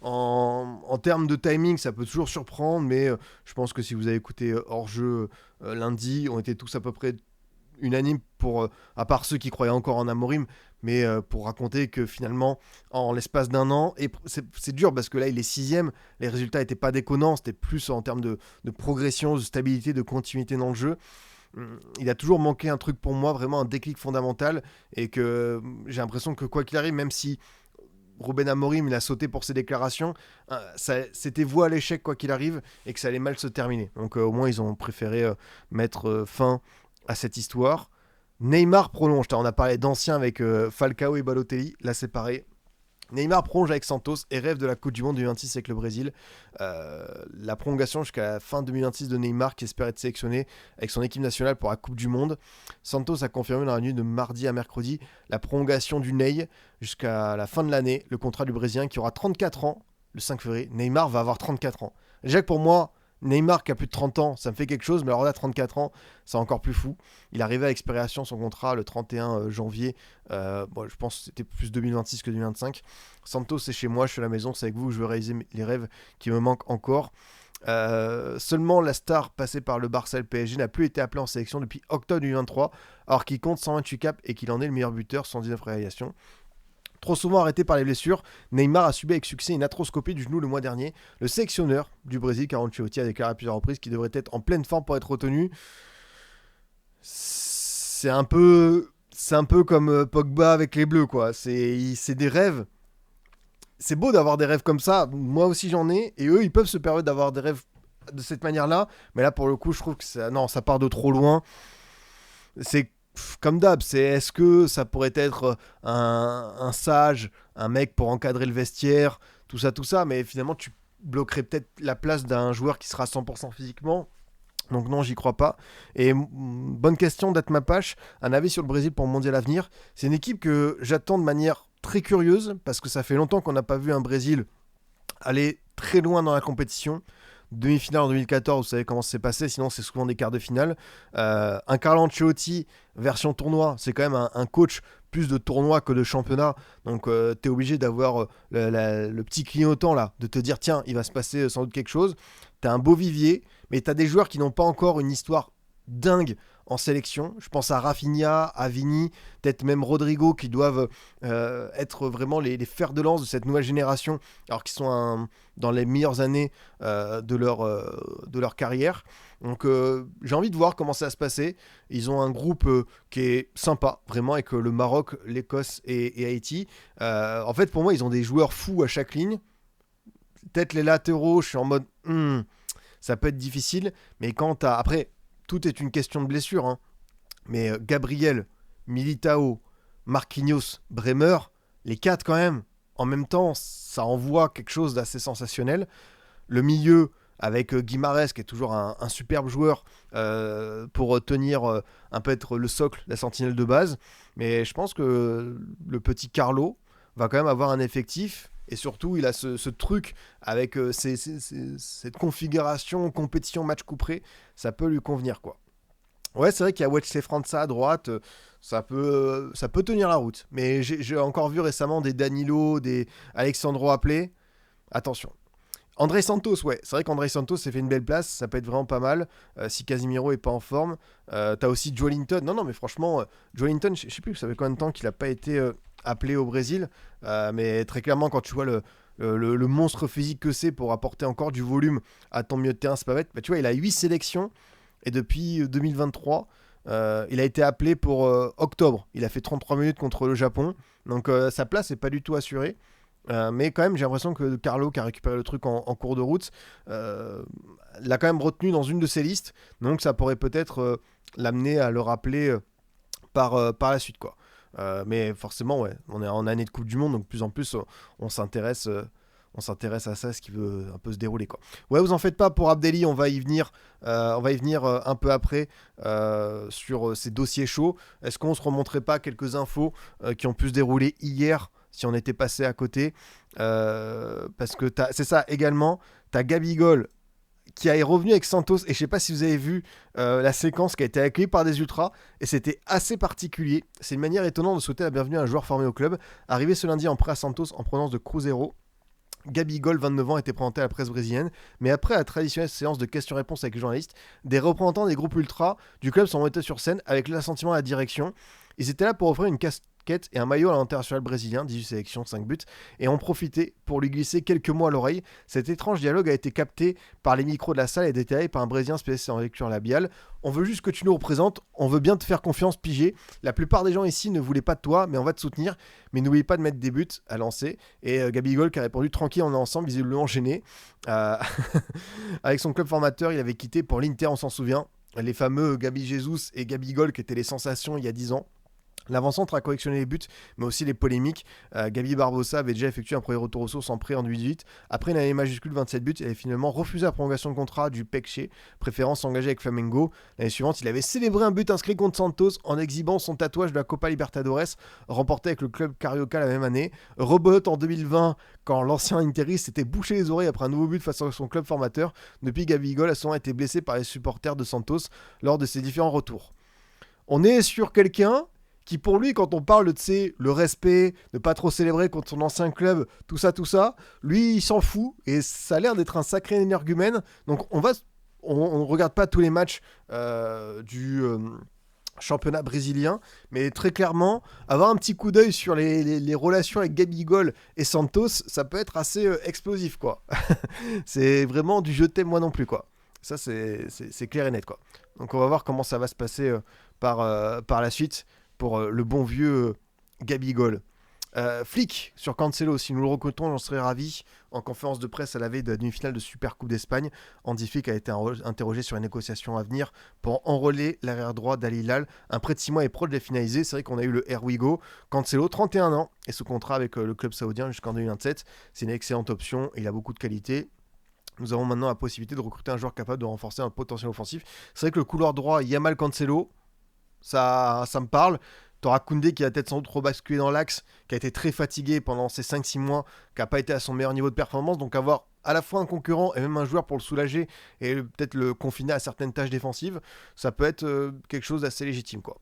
En termes de timing, ça peut toujours surprendre, mais je pense que si vous avez écouté hors-jeu lundi, on était tous à peu près unanimes pour, à part ceux qui croyaient encore en Amorim, mais pour raconter que finalement, en l'espace d'un an, et c'est dur parce que là, il est 6ème, les résultats n'étaient pas déconnants, c'était plus en termes de progression, de stabilité, de continuité dans le jeu. Il a toujours manqué un truc pour moi, vraiment un déclic fondamental, et que j'ai l'impression que quoi qu'il arrive, même si Ruben Amorim il a sauté pour ses déclarations, c'était voué à l'échec quoi qu'il arrive, et que ça allait mal se terminer. Donc au moins ils ont préféré mettre fin à cette histoire. Neymar prolonge, on a parlé d'anciens avec Falcao et Balotelli, là c'est pareil. Neymar prolonge avec Santos et rêve de la Coupe du Monde 2026 avec le Brésil. La prolongation jusqu'à la fin 2026 de Neymar qui espère être sélectionné avec son équipe nationale pour la Coupe du Monde. Santos a confirmé dans la nuit de mardi à mercredi la prolongation du Ney jusqu'à la fin de l'année. Le contrat du Brésilien qui aura 34 ans le 5 février. Neymar va avoir 34 ans. Déjà que pour moi, Neymar qui a plus de 30 ans, ça me fait quelque chose, mais alors là, 34 ans, c'est encore plus fou. Il arrivait à l'expiration son contrat le 31 janvier. Je pense que c'était plus 2026 que 2025. Santos, c'est chez moi, je suis à la maison, c'est avec vous que je veux réaliser les rêves qui me manquent encore. Seulement la star passée par le Barça et le PSG n'a plus été appelée en sélection depuis octobre 2023, alors qu'il compte 128 caps et qu'il en est le meilleur buteur, 119 réalisations. Trop souvent arrêté par les blessures, Neymar a subi avec succès une arthroscopie du genou le mois dernier. Le sélectionneur du Brésil, Carlo Ancelotti, a déclaré à plusieurs reprises qu'il devrait être en pleine forme pour être retenu. C'est un peu comme Pogba avec les Bleus, quoi. C'est des rêves. C'est beau d'avoir des rêves comme ça. Moi aussi j'en ai, et eux ils peuvent se permettre d'avoir des rêves de cette manière-là. Mais là pour le coup, je trouve que ça part de trop loin. C'est comme d'hab, est-ce que ça pourrait être un sage, un mec pour encadrer le vestiaire, tout ça, mais finalement tu bloquerais peut-être la place d'un joueur qui sera 100% physiquement. Donc non, j'y crois pas. Et bonne question d'Atmapache, un avis sur le Brésil pour le mondial à venir. C'est une équipe que j'attends de manière très curieuse, parce que ça fait longtemps qu'on n'a pas vu un Brésil aller très loin dans la compétition. Demi-finale en 2014, vous savez comment ça s'est passé, sinon c'est souvent des quarts de finale. Un Carlo Ancelotti version tournoi, c'est quand même un coach plus de tournoi que de championnat, donc t'es obligé d'avoir le petit clignotant là, de te dire tiens, il va se passer sans doute quelque chose. T'as un beau vivier, mais t'as des joueurs qui n'ont pas encore une histoire dingue en sélection. Je pense à Rafinha, à Vini, peut-être même Rodrigo, qui doivent être vraiment les fers de lance de cette nouvelle génération, alors qu'ils sont dans les meilleures années de leur carrière. Donc j'ai envie de voir comment ça va se passer. Ils ont un groupe qui est sympa, vraiment, avec le Maroc, l'Écosse et Haïti. En fait, pour moi, ils ont des joueurs fous à chaque ligne. Peut-être les latéraux, je suis en mode... ça peut être difficile, mais quand t'as... Après, tout est une question de blessure, hein. Mais Gabriel, Militao, Marquinhos, Bremer, les quatre quand même, en même temps, ça envoie quelque chose d'assez sensationnel. Le milieu, avec Guimarães, qui est toujours un superbe joueur pour tenir un peu être le socle, la sentinelle de base. Mais je pense que le petit Carlo va quand même avoir un effectif. Et surtout, il a ce truc avec cette configuration, compétition, match couperé. Ça peut lui convenir, quoi. Ouais, c'est vrai qu'il y a Wesley França à droite. Ça peut tenir la route. Mais j'ai encore vu récemment des Danilo, des Alexandro Appelé. Attention. André Santos, ouais. C'est vrai qu'André Santos s'est fait une belle place. Ça peut être vraiment pas mal. Si Casimiro est pas en forme. T'as aussi Joelinton. Non, mais franchement, Joelinton, je sais plus, ça fait combien de temps qu'il a pas été appelé au Brésil. Mais très clairement, quand tu vois le monstre physique que c'est pour apporter encore du volume à ton milieu de terrain, c'est pas bête. Bah, tu vois, il a 8 sélections. Et depuis 2023, il a été appelé pour octobre. Il a fait 33 minutes contre le Japon. Donc sa place n'est pas du tout assurée. Mais quand même, j'ai l'impression que Carlo, qui a récupéré le truc en cours de route, l'a quand même retenu dans une de ses listes. Donc ça pourrait peut-être l'amener à le rappeler par la suite, quoi. Mais forcément, ouais, on est en année de Coupe du Monde, donc de plus en plus, on s'intéresse à ça, ce qui veut un peu se dérouler, quoi. Ouais, vous en faites pas pour Abdelli, on va y venir un peu après sur ces dossiers chauds. Est-ce qu'on se remonterait pas quelques infos qui ont pu se dérouler hier si on était passé à côté, parce que c'est ça également, t'as Gabigol qui est revenu avec Santos, et je sais pas si vous avez vu la séquence qui a été accueillie par des ultras, et c'était assez particulier. C'est une manière étonnante de souhaiter la bienvenue à un joueur formé au club. Arrivé ce lundi en prêt à Santos en provenance de Cruzeiro, Gabigol, 29 ans, a été présenté à la presse brésilienne, mais après la traditionnelle séance de questions-réponses avec les journalistes, des représentants des groupes ultras du club sont montés sur scène avec l'assentiment à la direction. Ils étaient là pour offrir une casquette et un maillot à l'international brésilien, 18 sélections, 5 buts, et ont profité pour lui glisser quelques mots à l'oreille. Cet étrange dialogue a été capté par les micros de la salle et détaillé par un Brésilien spécialisé en lecture labiale. On veut juste que tu nous représentes, on veut bien te faire confiance, pigé. La plupart des gens ici ne voulaient pas de toi, mais on va te soutenir. Mais n'oublie pas de mettre des buts à lancer. Et Gabigol qui a répondu tranquille, on est ensemble, visiblement gêné. Avec son club formateur, il avait quitté pour l'Inter, on s'en souvient. Les fameux Gabi Jesus et Gabigol qui étaient les sensations il y a 10 ans. L'avant-centre a collectionné les buts, mais aussi les polémiques. Gabi Barbosa avait déjà effectué un premier retour aux sources en prêt en 2018. Après une année majuscule, 27 buts, il avait finalement refusé la prolongation de contrat du Pecché, préférant s'engager avec Flamengo. L'année suivante, il avait célébré un but inscrit contre Santos en exhibant son tatouage de la Copa Libertadores, remporté avec le club Carioca la même année. Rebelote en 2020, quand l'ancien Interiste s'était bouché les oreilles après un nouveau but face à son club formateur. Depuis, Gabigol a souvent été blessé par les supporters de Santos lors de ses différents retours. On est sur quelqu'un qui pour lui, quand on parle de le respect, de pas trop célébrer contre son ancien club, tout ça, lui il s'en fout, et ça a l'air d'être un sacré énergumène. Donc on regarde pas tous les matchs du championnat brésilien, mais très clairement, avoir un petit coup d'œil sur les relations avec Gabigol et Santos, ça peut être assez explosif, quoi. C'est vraiment du je t'aime moi non plus, quoi. Ça c'est clair et net, quoi. Donc on va voir comment ça va se passer par la suite pour le bon vieux Gabigol. Flick sur Cancelo, si nous le recrutons, j'en serais ravi. En conférence de presse à la veille de la demi-finale de Super Coupe d'Espagne, Andy Flick a été interrogé sur les négociations à venir pour enrôler l'arrière droit d'Al Hilal. Un prêt de 6 mois est proche de les finaliser. C'est vrai qu'on a eu le Here We Go. Cancelo, 31 ans, est sous contrat avec le club saoudien jusqu'en 2027. C'est une excellente option, il a beaucoup de qualité. Nous avons maintenant la possibilité de recruter un joueur capable de renforcer un potentiel offensif. C'est vrai que le couloir droit Yamal Cancelo, ça me parle. T'auras Koundé qui a peut-être sans doute rebasculé dans l'axe, qui a été très fatigué pendant ces 5-6 mois, qui n'a pas été à son meilleur niveau de performance. Donc avoir à la fois un concurrent et même un joueur pour le soulager et peut-être le confiner à certaines tâches défensives, ça peut être quelque chose d'assez légitime, quoi.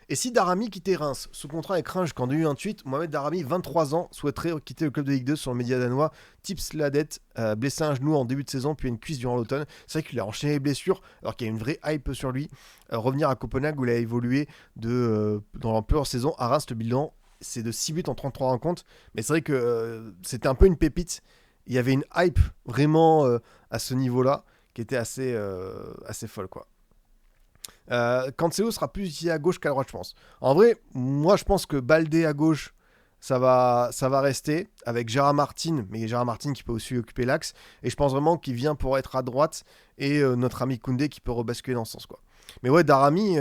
Et si Daramy quittait Reims, sous contrat avec Reims jusqu'en 2028, Mohamed Daramy, 23 ans, souhaiterait quitter le club de Ligue 2 sur le média danois. Tips Ladet, blessé à un genou en début de saison, puis une cuisse durant l'automne. C'est vrai qu'il a enchaîné les blessures, alors qu'il y a une vraie hype sur lui. Revenir à Copenhague où il a évolué dans la plusieurs saisons. À Reims, le bilan, c'est de 6 buts en 33 rencontres. Mais c'est vrai que c'était un peu une pépite. Il y avait une hype vraiment à ce niveau-là qui était assez folle, quoi. Cancelo sera plus utilisé à gauche qu'à droite, je pense. En vrai, moi, je pense que Baldé à gauche, ça va rester avec Gérard Martin, mais Gérard Martin qui peut aussi occuper l'axe. Et je pense vraiment qu'il vient pour être à droite et notre ami Koundé qui peut rebasculer dans ce sens, quoi. Mais ouais, Daramy,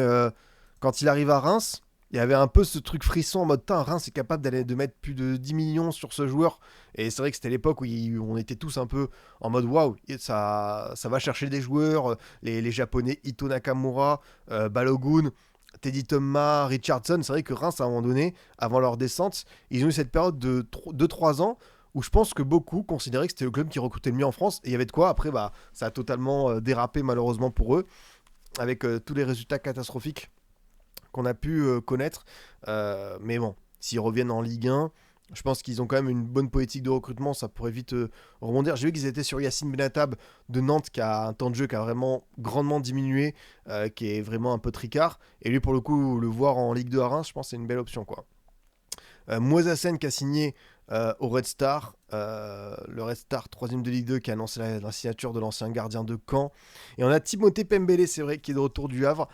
quand il arrive à Reims, il y avait un peu ce truc frisson en mode Reims est capable de mettre plus de 10 millions sur ce joueur. Et c'est vrai que c'était l'époque où on était tous un peu en mode waouh, ça va chercher des joueurs, les Japonais Ito Nakamura, Balogun, Teddy Thomas, Richardson. C'est vrai que Reims, à un moment donné, avant leur descente, ils ont eu cette période de 2-3 ans où je pense que beaucoup considéraient que c'était le club qui recrutait le mieux en France. Et il y avait de quoi. Après, ça a totalement dérapé malheureusement pour eux, avec tous les résultats catastrophiques qu'on a pu connaître. Mais bon, s'ils reviennent en Ligue 1, je pense qu'ils ont quand même une bonne politique de recrutement, ça pourrait vite rebondir. J'ai vu qu'ils étaient sur Yacine Benatab de Nantes, qui a un temps de jeu qui a vraiment grandement diminué, qui est vraiment un peu tricard. Et lui, pour le coup, le voir en Ligue 2 à Reims, je pense que c'est une belle option, quoi. Mouazassen qui a signé au Red Star, le Red Star 3ème de Ligue 2 qui a annoncé la signature de l'ancien gardien de Caen. Et on a Timothée Pembele, c'est vrai, qui est de retour du Havre,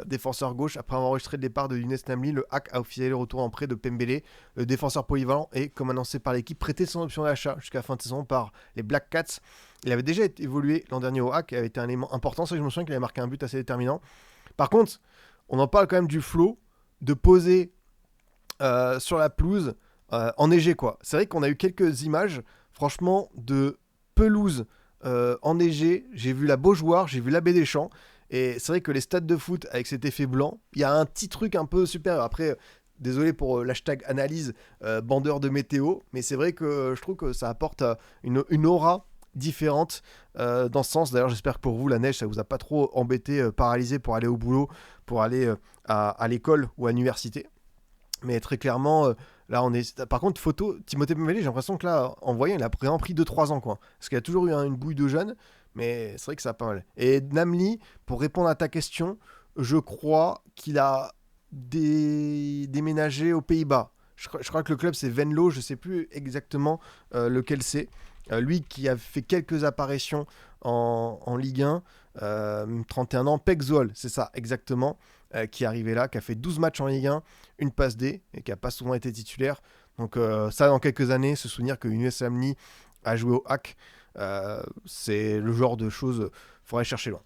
défenseur gauche. Après avoir enregistré le départ de Younes Namli, le HAC a officialisé le retour en prêt de Pembele, le défenseur polyvalent, et comme annoncé par l'équipe, prêté sans option d'achat jusqu'à la fin de saison par les Black Cats. Il avait déjà évolué l'an dernier au HAC, et avait été un élément important, c'est que je me souviens qu'il avait marqué un but assez déterminant. Par contre, on en parle quand même du flow, de poser sur la pelouse enneigée, quoi. C'est vrai qu'on a eu quelques images, franchement, de pelouse enneigée. J'ai vu la Beaujoire, j'ai vu la Baie des Champs. Et c'est vrai que les stades de foot avec cet effet blanc, il y a un petit truc un peu super. Après, désolé pour l'hashtag analyse bandeur de météo, mais c'est vrai que je trouve que ça apporte une aura différente dans ce sens. D'ailleurs, j'espère que pour vous, la neige, ça vous a pas trop embêté, paralysé pour aller au boulot, pour aller à l'école ou à l'université. Mais très clairement, là, on est. Par contre, photo, Timothée Pembele, j'ai l'impression que là, en voyant, il a vraiment pris 2-3 ans, quoi. Parce qu'il a toujours eu une bouille de jeune, mais c'est vrai que ça a pas mal. Et Namli, pour répondre à ta question, je crois qu'il a déménagé aux Pays-Bas. Je crois que le club, c'est Venlo, je sais plus exactement lequel c'est. Lui qui a fait quelques apparitions en Ligue 1, 31 ans, Pexol, c'est ça, exactement, qui est arrivé là, qui a fait 12 matchs en Ligue 1, une passe D, et qui n'a pas souvent été titulaire. Donc ça, dans quelques années, se souvenir que Younes Namli a joué au HAC, c'est le genre de choses qu'il faudrait chercher loin.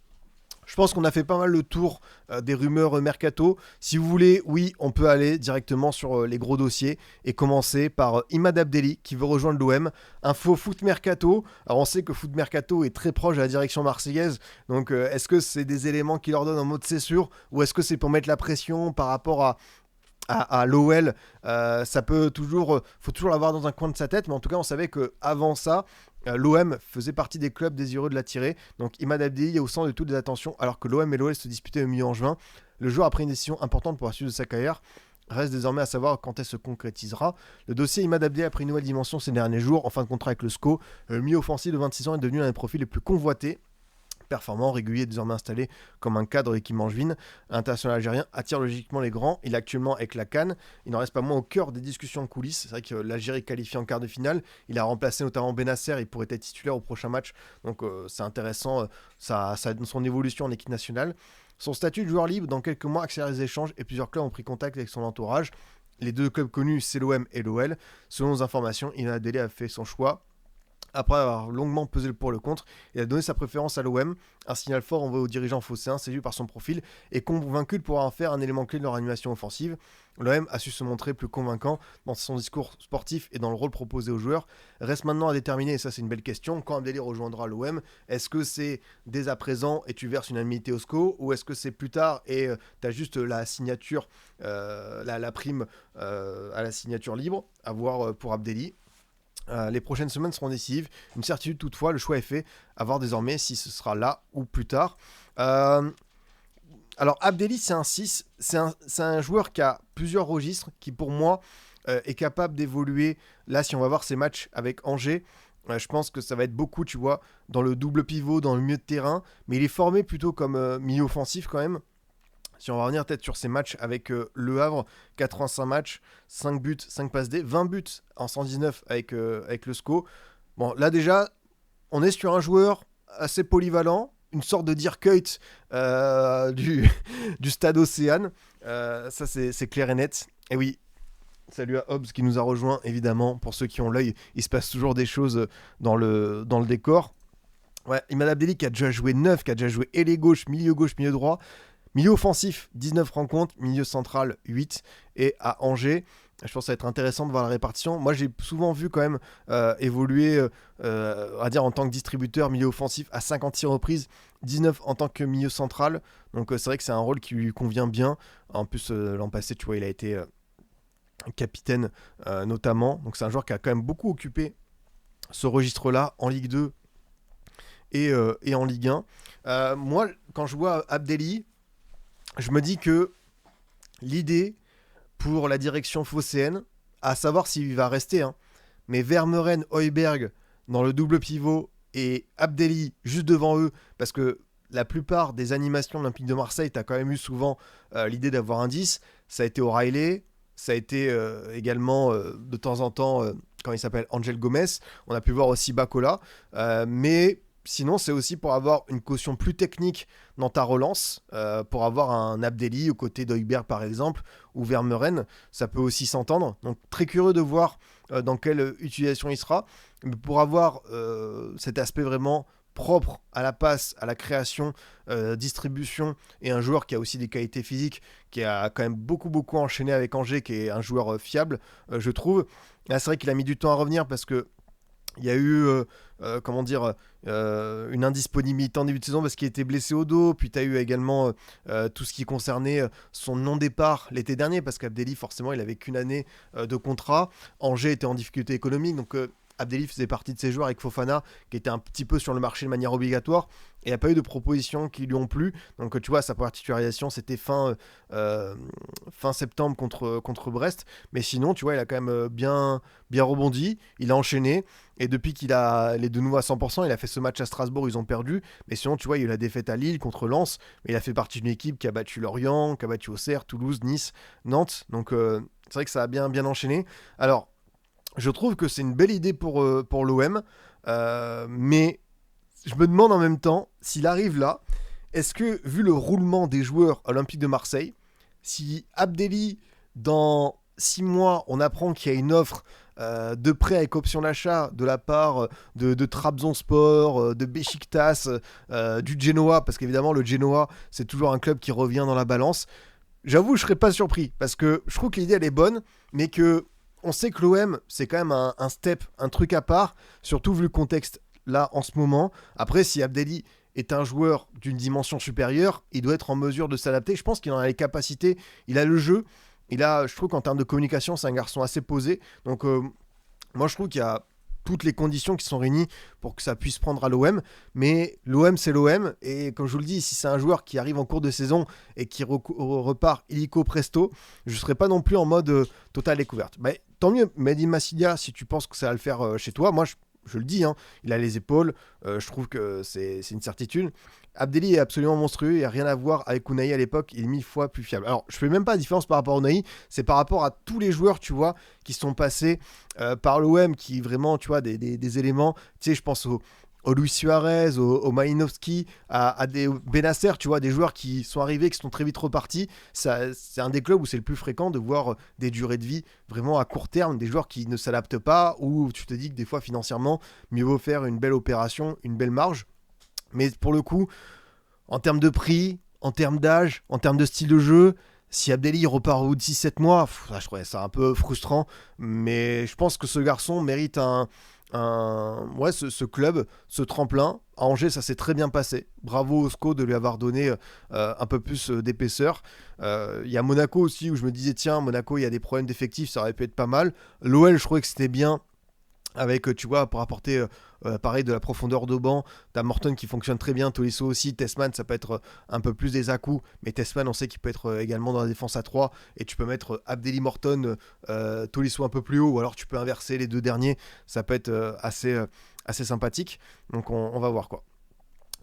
Je pense qu'on a fait pas mal le tour des rumeurs mercato. Si vous voulez, oui, on peut aller directement sur les gros dossiers et commencer par Imad Abdelli qui veut rejoindre l'OM. Info foot mercato. Alors on sait que foot mercato est très proche de la direction marseillaise. Donc est-ce que c'est des éléments qui leur donnent en mode c'est sûr ou est-ce que c'est pour mettre la pression par rapport à l'OL, ça peut toujours, faut toujours l'avoir dans un coin de sa tête, mais en tout cas on savait que avant ça, l'OM faisait partie des clubs désireux de l'attirer. Donc Imad Abdelli est au centre de toutes les attentions, alors que l'OM et l'OL se disputaient au milieu en juin. Le joueur a pris une décision importante pour la suite de sa carrière. Reste désormais à savoir quand elle se concrétisera. Le dossier Imad Abdelli a pris une nouvelle dimension ces derniers jours, en fin de contrat avec le SCO. Le milieu offensif de 26 ans est devenu l'un des profils les plus convoités. Performant, régulier, désormais installé comme un cadre et qui mange vine. L'international algérien attire logiquement les grands. Il est actuellement avec la CAN. Il n'en reste pas moins au cœur des discussions en coulisses. C'est vrai que l'Algérie qualifie en quart de finale. Il a remplacé notamment Benasser. Il pourrait être titulaire au prochain match. Donc c'est intéressant son évolution en équipe nationale. Son statut de joueur libre dans quelques mois accélère les échanges et plusieurs clubs ont pris contact avec son entourage. Les deux clubs connus, c'est l'OM et l'OL. Selon nos informations, Imad Abdelli a fait son choix. Après avoir longuement pesé le pour et le contre, il a donné sa préférence à l'OM. Un signal fort envoyé aux dirigeants phocéens, séduit par son profil et convaincu de pouvoir en faire un élément clé de leur animation offensive. L'OM a su se montrer plus convaincant dans son discours sportif et dans le rôle proposé aux joueurs. Reste maintenant à déterminer, et ça c'est une belle question, quand Abdelli rejoindra l'OM. Est-ce que c'est dès à présent et tu verses une indemnité au SCO, ou est-ce que c'est plus tard et tu as juste la signature, la prime à la signature libre à voir pour Abdelli. Les prochaines semaines seront décisives. Une certitude toutefois, le choix est fait. À voir désormais si ce sera là ou plus tard. Alors Abdelli, c'est un 6. C'est un joueur qui a plusieurs registres, qui pour moi est capable d'évoluer. Là, si on va voir ses matchs avec Angers, je pense que ça va être beaucoup, tu vois, dans le double pivot, dans le milieu de terrain. Mais il est formé plutôt comme milieu offensif quand même. Si on va revenir peut-être sur ses matchs avec Le Havre, 85 matchs, 5 buts, 5 passes D, 20 buts en 119 avec le SCO. Bon, là déjà, on est sur un joueur assez polyvalent, une sorte de Dirk Kuyt du stade Océane. Ça, c'est clair et net. Et oui, salut à Hobbs qui nous a rejoint, évidemment. Pour ceux qui ont l'œil, il se passe toujours des choses dans le décor. Ouais, Imad Abdelli qui a déjà joué 9, qui a déjà joué ailier gauche, milieu droit. Milieu offensif, 19 rencontres. Milieu central, 8. Et à Angers, je pense que ça va être intéressant de voir la répartition. Moi, j'ai souvent vu quand même évoluer, on va dire, en tant que distributeur, milieu offensif à 56 reprises, 19 en tant que milieu central. Donc, c'est vrai que c'est un rôle qui lui convient bien. En plus, l'an passé, tu vois, il a été capitaine notamment. Donc, c'est un joueur qui a quand même beaucoup occupé ce registre-là en Ligue 2 et en Ligue 1. Moi, quand je vois Abdelli, je me dis que l'idée pour la direction phocéenne, à savoir s'il va rester, hein, mais Vermeuren, Højbjerg dans le double pivot et Abdelli juste devant eux, parce que la plupart des animations de l'Olympique de Marseille, tu as quand même eu souvent l'idée d'avoir un 10. Ça a été O'Reilly, ça a été également de temps en temps, quand il s'appelle Angel Gomez. On a pu voir aussi Bacola, mais sinon, c'est aussi pour avoir une caution plus technique dans ta relance, pour avoir un Abdelli aux côtés d'Højbjerg par exemple, ou Vermeuren, ça peut aussi s'entendre. Donc très curieux de voir dans quelle utilisation il sera. Mais pour avoir cet aspect vraiment propre à la passe, à la création, distribution, et un joueur qui a aussi des qualités physiques, qui a quand même beaucoup enchaîné avec Angers, qui est un joueur fiable, je trouve. Là, c'est vrai qu'il a mis du temps à revenir parce que il y a eu comment dire, une indisponibilité en début de saison parce qu'il était blessé au dos. Puis tu as eu également tout ce qui concernait son non-départ l'été dernier parce qu'Abdelli, forcément, il avait qu'une année de contrat. Angers était en difficulté économique, donc Abdelli faisait partie de ces joueurs avec Fofana qui était un petit peu sur le marché de manière obligatoire. Et il n'y a pas eu de propositions qui lui ont plu. Donc tu vois, sa première titularisation, c'était fin septembre contre Brest. Mais sinon, tu vois, il a quand même bien rebondi. Il a enchaîné. Et depuis qu'il est de nouveau à 100%, il a fait ce match à Strasbourg, ils ont perdu. Mais sinon, tu vois, il y a eu la défaite à Lille contre Lens. Mais il a fait partie d'une équipe qui a battu Lorient, qui a battu Auxerre, Toulouse, Nice, Nantes. Donc c'est vrai que ça a bien enchaîné. Alors, je trouve que c'est une belle idée pour l'OM. Mais je me demande en même temps, s'il arrive là, est-ce que, vu le roulement des joueurs olympiques de Marseille, si Abdelli, dans 6 mois, on apprend qu'il y a une offre de prêt avec option d'achat de la part de Trabzonspor, de Beşiktaş, du Genoa, parce qu'évidemment, le Genoa, c'est toujours un club qui revient dans la balance. J'avoue, je serais pas surpris, parce que je trouve que l'idée, elle est bonne, mais que on sait que l'OM, c'est quand même un step, un truc à part, surtout vu le contexte là en ce moment. Après, si Abdelli est un joueur d'une dimension supérieure, il doit être en mesure de s'adapter. Je pense qu'il en a les capacités, il a le jeu. Je trouve qu'en termes de communication, c'est un garçon assez posé. Donc, moi, je trouve qu'il y a toutes les conditions qui sont réunies pour que ça puisse prendre à l'OM. Mais l'OM, c'est l'OM. Et comme je vous le dis, si c'est un joueur qui arrive en cours de saison et qui repart illico presto, je ne serai pas non plus en mode totale découverte. Mais tant mieux, Mehdi Massilia, si tu penses que ça va le faire chez toi. Moi, je le dis, hein, il a les épaules. Je trouve que c'est une certitude. Abdelli est absolument monstrueux, il n'y a rien à voir avec Unai à l'époque, il est 1000 fois plus fiable. Alors, je ne fais même pas la différence par rapport à Unai, c'est par rapport à tous les joueurs, tu vois, qui sont passés par l'OM, qui vraiment, tu vois, des éléments, tu sais, je pense au Luis Suarez, au Malinowski, à des Benasser, tu vois, des joueurs qui sont arrivés, qui sont très vite repartis. C'est un des clubs où c'est le plus fréquent de voir des durées de vie vraiment à court terme, des joueurs qui ne s'adaptent pas, où tu te dis que des fois, financièrement, mieux vaut faire une belle opération, une belle marge. Mais pour le coup, en termes de prix, en termes d'âge, en termes de style de jeu, si Abdelli repart au bout de 6-7 mois, je trouvais ça un peu frustrant. Mais je pense que ce garçon mérite ce club, ce tremplin. À Angers, ça s'est très bien passé. Bravo au SCO de lui avoir donné un peu plus d'épaisseur. Il y a Monaco aussi, où je me disais, tiens, Monaco, il y a des problèmes d'effectifs, ça aurait pu être pas mal. L'OL, je trouvais que c'était bien. avec, tu vois, pour apporter pareil de la profondeur de banc. T'as Morton qui fonctionne très bien, Tolisso aussi, Tessman ça peut être un peu plus des à-coups, mais Tessman on sait qu'il peut être également dans la défense à 3 et tu peux mettre Abdelli Morton, Tolisso un peu plus haut, ou alors tu peux inverser les deux derniers, ça peut être assez sympathique, donc on va voir quoi.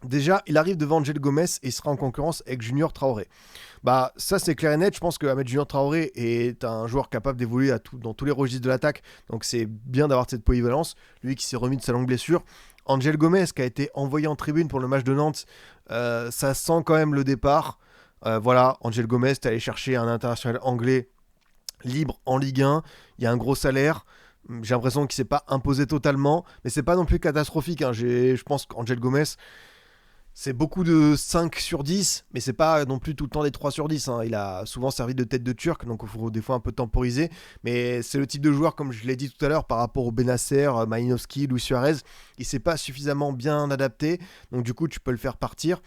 Déjà, il arrive devant Angel Gomez et il sera en concurrence avec Junior Traoré. Bah, ça c'est clair et net. Je pense que Ahmed Junior Traoré est un joueur capable d'évoluer dans tous les registres de l'attaque. Donc c'est bien d'avoir cette polyvalence. Lui qui s'est remis de sa longue blessure. Angel Gomez qui a été envoyé en tribune pour le match de Nantes. Ça sent quand même le départ. Voilà, Angel Gomez, t'es allé chercher un international anglais libre en Ligue 1. Il y a un gros salaire. J'ai l'impression qu'il ne s'est pas imposé totalement. Mais c'est pas non plus catastrophique. Hein. Je pense qu'Angel Gomez, c'est beaucoup de 5 sur 10, mais c'est pas non plus tout le temps des 3 sur 10. Hein. Il a souvent servi de tête de turc, donc il faut des fois un peu temporiser. Mais c'est le type de joueur, comme je l'ai dit tout à l'heure, par rapport au Benacer, Malinowski, Luis Suarez, il s'est pas suffisamment bien adapté, donc du coup tu peux le faire partir.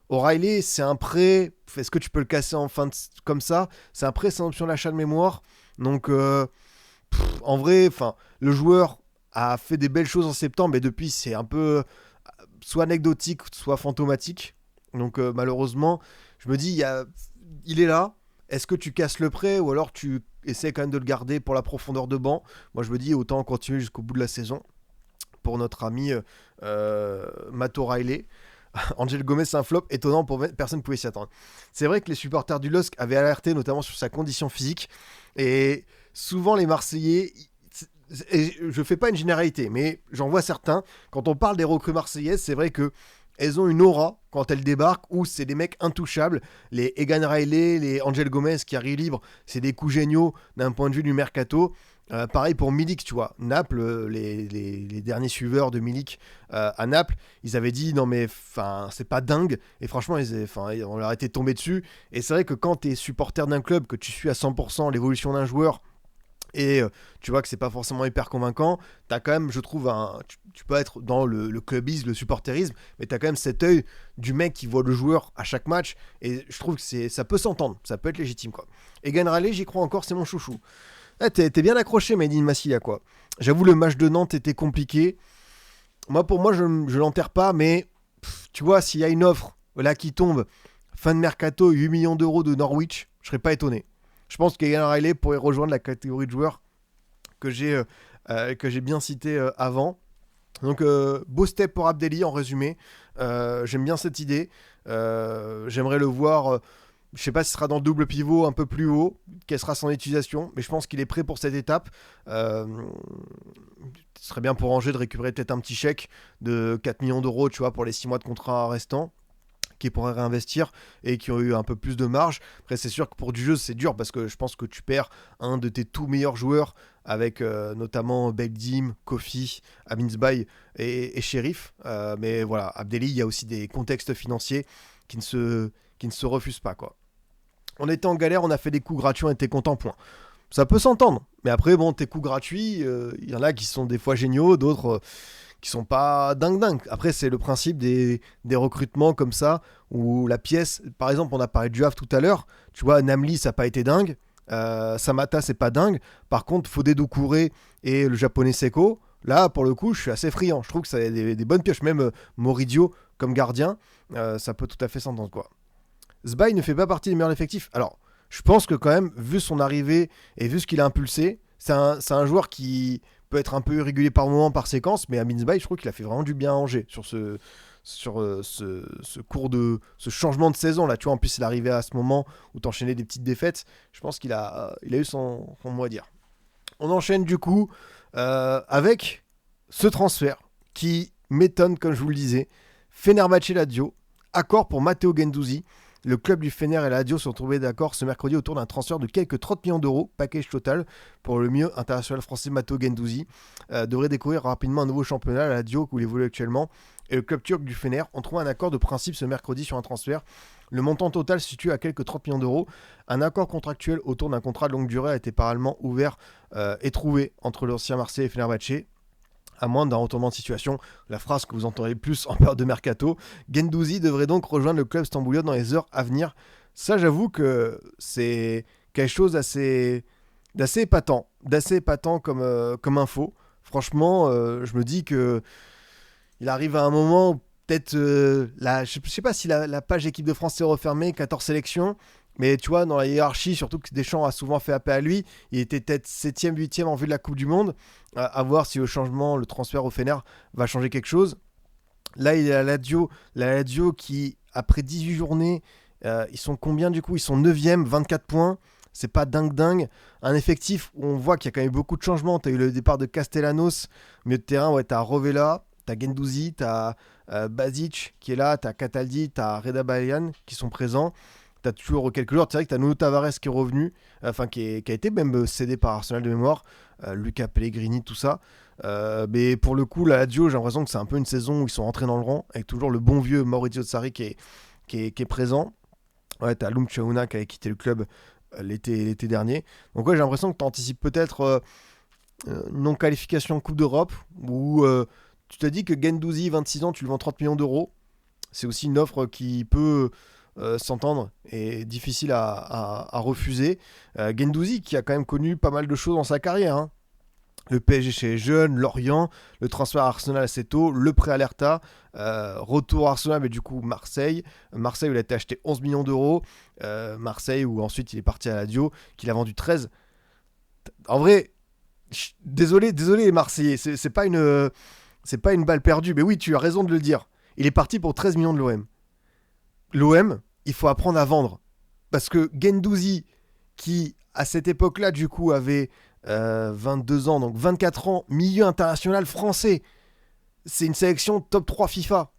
O'Reilly, c'est un prêt. Est-ce que tu peux le casser en fin de... comme ça? C'est un prêt sans option d'achat de mémoire. Donc, en vrai, le joueur a fait des belles choses en septembre, mais depuis, c'est un peu soit anecdotique, soit fantomatique. Donc malheureusement, je me dis, il est là. Est-ce que tu casses le prêt ou alors tu essaies quand même de le garder pour la profondeur de banc? Moi je me dis, autant continuer jusqu'au bout de la saison pour notre ami Matt O'Reilly. Angel Gomez, c'est un flop étonnant pour personne ne pouvait s'y attendre. C'est vrai que les supporters du LOSC avaient alerté notamment sur sa condition physique et souvent les Marseillais, et je fais pas une généralité, mais j'en vois certains. Quand on parle des recrues marseillaises, c'est vrai que elles ont une aura quand elles débarquent où c'est des mecs intouchables. Les Egan Riley, les Angel Gomez qui arrivent libres, c'est des coups géniaux d'un point de vue du mercato. Pareil pour Milik, tu vois. Naples, les derniers suiveurs de Milik à Naples, ils avaient dit non mais c'est pas dingue. Et franchement, on leur était tombé dessus. Et c'est vrai que quand tu es supporter d'un club, que tu suis à 100% l'évolution d'un joueur, et tu vois que c'est pas forcément hyper convaincant, t'as quand même, je trouve, tu peux être dans le clubisme, le supporterisme, mais t'as quand même cet œil du mec qui voit le joueur à chaque match, et je trouve que ça peut s'entendre, ça peut être légitime, quoi. Et Raleigh, j'y crois encore, c'est mon chouchou. T'es bien accroché, Made in Massilia, quoi. J'avoue, le match de Nantes était compliqué. Pour moi, je l'enterre pas, mais tu vois, s'il y a une offre là qui tombe, fin de mercato, 8 millions d'euros de Norwich, je serais pas étonné. Je pense qu'Egan Riley pourrait rejoindre la catégorie de joueurs que j'ai bien cité avant. Donc, beau step pour Abdelli en résumé. J'aime bien cette idée. J'aimerais le voir. Je sais pas si ce sera dans le double pivot un peu plus haut, quelle sera son utilisation, mais je pense qu'il est prêt pour cette étape. Ce serait bien pour Angers de récupérer peut-être un petit chèque de 4 millions d'euros, tu vois, pour les 6 mois de contrat restants, qui pourraient réinvestir et qui ont eu un peu plus de marge. Après, c'est sûr que pour du jeu, c'est dur parce que je pense que tu perds un de tes tout meilleurs joueurs avec notamment Beldim, Kofi, Aminsbaï et Sheriff. Mais voilà, Abdelli, il y a aussi des contextes financiers qui ne se refusent pas, quoi. On était en galère, on a fait des coups gratuits, on était content, point. Ça peut s'entendre, mais après, bon, tes coups gratuits, il y en a qui sont des fois géniaux, d'autres qui sont pas dingue. Après, c'est le principe des recrutements comme ça, où la pièce, par exemple, on a parlé du Havre tout à l'heure, tu vois, Namli, ça n'a pas été dingue, Samata, c'est pas dingue, par contre, Fodé Doucouré et le japonais Seko, là, pour le coup, je suis assez friand, je trouve que ça a des bonnes pioches, même Moridio comme gardien, ça peut tout à fait s'entendre, quoi. Sbaï ne fait pas partie des meilleurs effectifs. Alors, je pense que quand même, vu son arrivée et vu ce qu'il a impulsé, c'est un joueur qui peut être un peu irrégulier par moment, par séquence, mais Amin Sbaï, je trouve qu'il a fait vraiment du bien à Angers sur ce cours de ce changement de saison là. Tu vois, en plus, il est arrivé à ce moment où t'enchaînais des petites défaites. Je pense qu'il a eu son mot à dire. On enchaîne du coup avec ce transfert qui m'étonne, comme je vous le disais. Fenerbahçe Lazio, accord pour Matteo Guendouzi. Le club du Fener et la Lazio sont trouvés d'accord ce mercredi autour d'un transfert de quelques 30 millions d'euros, package total, pour le milieu international français Matteo Guendouzi. Devrait découvrir rapidement un nouveau championnat, la Lazio, où il évolue actuellement. Et le club turc du Fener ont trouvé un accord de principe ce mercredi sur un transfert. Le montant total se situe à quelques 30 millions d'euros. Un accord contractuel autour d'un contrat de longue durée a été parallèlement ouvert et trouvé entre l'ancien Marseille et Fenerbahçe. À moins d'un retournement de situation, la phrase que vous entendrez plus en période de mercato. Guendouzi devrait donc rejoindre le club stamboulien dans les heures à venir. Ça, j'avoue que c'est quelque chose d'assez épatant comme info. franchement, je me dis que il arrive à un moment où peut-être je sais pas si la page équipe de France s'est refermée, 14 sélections, mais tu vois, dans la hiérarchie, surtout que Deschamps a souvent fait appel à lui, il était peut-être 7e, 8e en vue de la Coupe du Monde, à voir si le transfert au Fener va changer quelque chose. Là, il est à la Lazio qui, après 18 journées, ils sont combien du coup? Ils sont 9e, 24 points. C'est pas dingue. Un effectif où on voit qu'il y a quand même beaucoup de changements. T'as eu le départ de Castellanos, milieu de terrain, ouais, t'as Rovella, t'as Guendouzi, t'as Basic qui est là, t'as Cataldi, t'as Reda Bayan qui sont présents. T'as toujours quelques joueurs. C'est vrai que t'as Nuno Tavares qui est revenu, qui a été même cédé par Arsenal de mémoire, Luca Pellegrini, tout ça. Mais pour le coup, la Lazio, j'ai l'impression que c'est un peu une saison où ils sont rentrés dans le rang, avec toujours le bon vieux Maurizio Sarri qui est présent. Ouais, t'as Loum Chaouna qui avait quitté le club l'été dernier. Donc ouais, j'ai l'impression que t'anticipes peut-être une non-qualification en Coupe d'Europe, où tu t'as dit que Guendouzi, 26 ans, tu le vends 30 millions d'euros. C'est aussi une offre qui peut s'entendre et difficile à refuser. Guendouzi qui a quand même connu pas mal de choses dans sa carrière, hein. Le PSG chez les jeunes, Lorient, le transfert à Arsenal assez tôt, le prêt à l'Hertha, retour à Arsenal, mais du coup Marseille. Marseille où il a été acheté 11 millions d'euros. Marseille où ensuite il est parti à la Lazio, qu'il a vendu 13. En vrai, désolé les Marseillais, c'est pas une balle perdue, mais oui, tu as raison de le dire. Il est parti pour 13 millions de l'OM. L'OM, il faut apprendre à vendre. Parce que Guendouzi, qui à cette époque-là, du coup, avait 22 ans, donc 24 ans, milieu international français. C'est une sélection top 3 FIFA.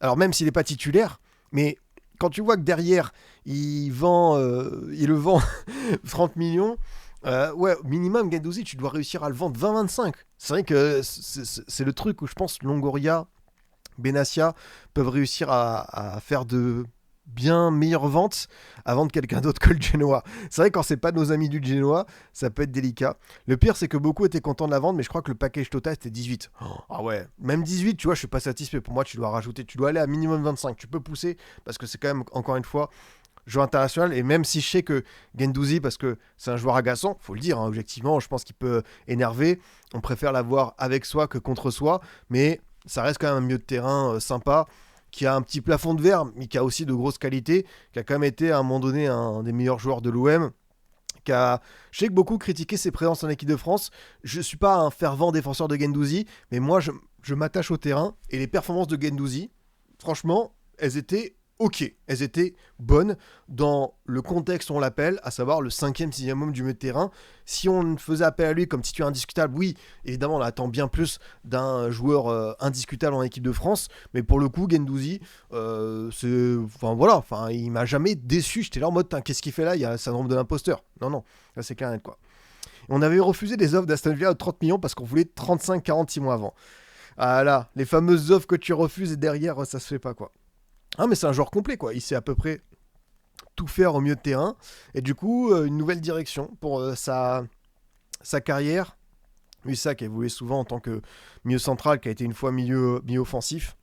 Alors même s'il n'est pas titulaire, mais quand tu vois que derrière, il le vend 30 millions, ouais, minimum Guendouzi, tu dois réussir à le vendre 20-25. C'est vrai que c'est le truc où je pense Longoria, Benassia peuvent réussir à faire de bien meilleures ventes à vendre quelqu'un d'autre que le Genoa. C'est vrai, quand c'est pas nos amis du Genoa, ça peut être délicat. Le pire, c'est que beaucoup étaient contents de la vente, mais je crois que le package total c'était 18. Ah ouais, même 18, tu vois, je suis pas satisfait. Pour moi, tu dois rajouter, tu dois aller à minimum 25. Tu peux pousser parce que c'est quand même, encore une fois, joueur international. Et même si je sais que Guendouzi, parce que c'est un joueur agaçant, faut le dire, hein, objectivement, je pense qu'il peut énerver. On préfère l'avoir avec soi que contre soi, mais ça reste quand même un milieu de terrain sympa, qui a un petit plafond de verre, mais qui a aussi de grosses qualités, qui a quand même été à un moment donné un des meilleurs joueurs de l'OM. Je sais que beaucoup critiquaient ses présences en équipe de France. Je ne suis pas un fervent défenseur de Guendouzi, mais moi je m'attache au terrain, et les performances de Guendouzi, franchement, elles étaient ok, elles étaient bonnes dans le contexte on l'appelle, à savoir le 5e, 6e homme du milieu de terrain. Si on faisait appel à lui comme titulaire indiscutable, oui, évidemment on attend bien plus d'un joueur indiscutable en équipe de France, mais pour le coup Guendouzi, il m'a jamais déçu. J'étais là en mode, qu'est-ce qu'il fait là? Il y a le syndrome de l'imposteur. Non, là c'est clair net quoi. On avait refusé des offres d'Aston Villa de 30 millions parce qu'on voulait 35-46 mois avant. Ah là, les fameuses offres que tu refuses et derrière ça se fait pas quoi. Ah mais c'est un joueur complet quoi, il sait à peu près tout faire au milieu de terrain, et du coup une nouvelle direction pour sa carrière. Lui ça qui a évolué souvent en tant que milieu central, qui a été une fois milieu offensif.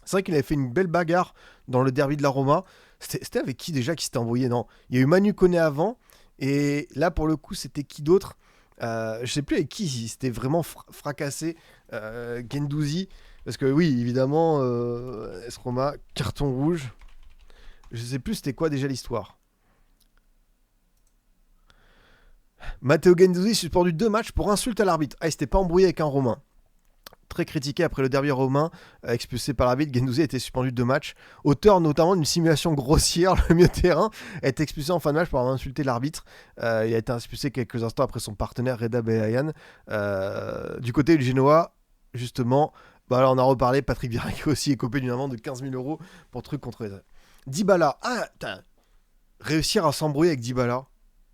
C'est vrai qu'il avait fait une belle bagarre dans le derby de la Roma. C'était avec qui déjà qui s'était envoyé? Non, il y a eu Manu Koné avant, et là pour le coup c'était qui d'autre? Je sais plus avec qui il s'était vraiment fracassé, Guendouzi. Parce que oui, évidemment, AS Roma, carton rouge. Je sais plus c'était quoi déjà l'histoire. Matteo Guendouzi suspendu 2 matchs pour insulte à l'arbitre. Ah, il s'était pas embrouillé avec un Romain. Très critiqué après le derby romain, expulsé par l'arbitre, Guendouzi a été suspendu 2 matchs. Auteur notamment d'une simulation grossière, le milieu de terrain a été expulsé en fin de match pour avoir insulté l'arbitre. Il a été expulsé quelques instants après son partenaire Reda Benayan. Du côté du Genoa, justement, bah là on a reparlé, Patrick Vieira qui aussi est copé d'une amende de 15 000 euros pour truc contre les... Dybala, réussir à s'embrouiller avec Dybala,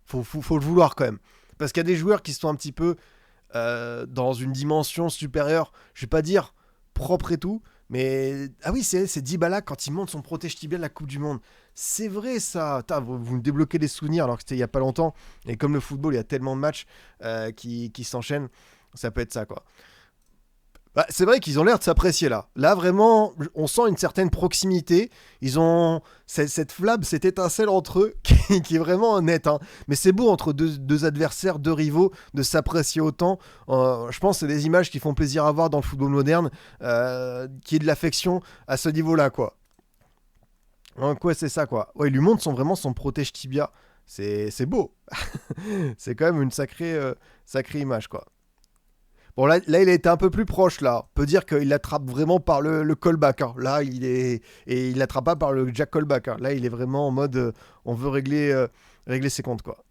faut le vouloir quand même. Parce qu'il y a des joueurs qui sont un petit peu dans une dimension supérieure, je vais pas dire propre et tout, mais ah oui, c'est Dybala quand il monte son protège tibial de la Coupe du Monde. C'est vrai ça. Vous me débloquez des souvenirs alors que c'était il y a pas longtemps. Et comme le football, il y a tellement de matchs qui s'enchaînent, ça peut être ça quoi. Bah, c'est vrai qu'ils ont l'air de s'apprécier là. Là, vraiment, on sent une certaine proximité. Ils ont cette flamme, cette étincelle entre eux qui est vraiment honnête. Hein. Mais c'est beau entre deux adversaires, deux rivaux, de s'apprécier autant. Je pense que c'est des images qui font plaisir à voir dans le football moderne, qui est de l'affection à ce niveau-là, quoi. Donc, ouais, c'est ça, quoi. Ouais, il lui montre vraiment son protège tibia. C'est beau. C'est quand même une sacrée image, quoi. Bon, là, il a été un peu plus proche, là. On peut dire qu'il l'attrape vraiment par le callback. Hein. Là, il est. Et il l'attrape pas par le Jack callback. Hein. Là, il est vraiment en mode. On veut régler ses comptes, quoi.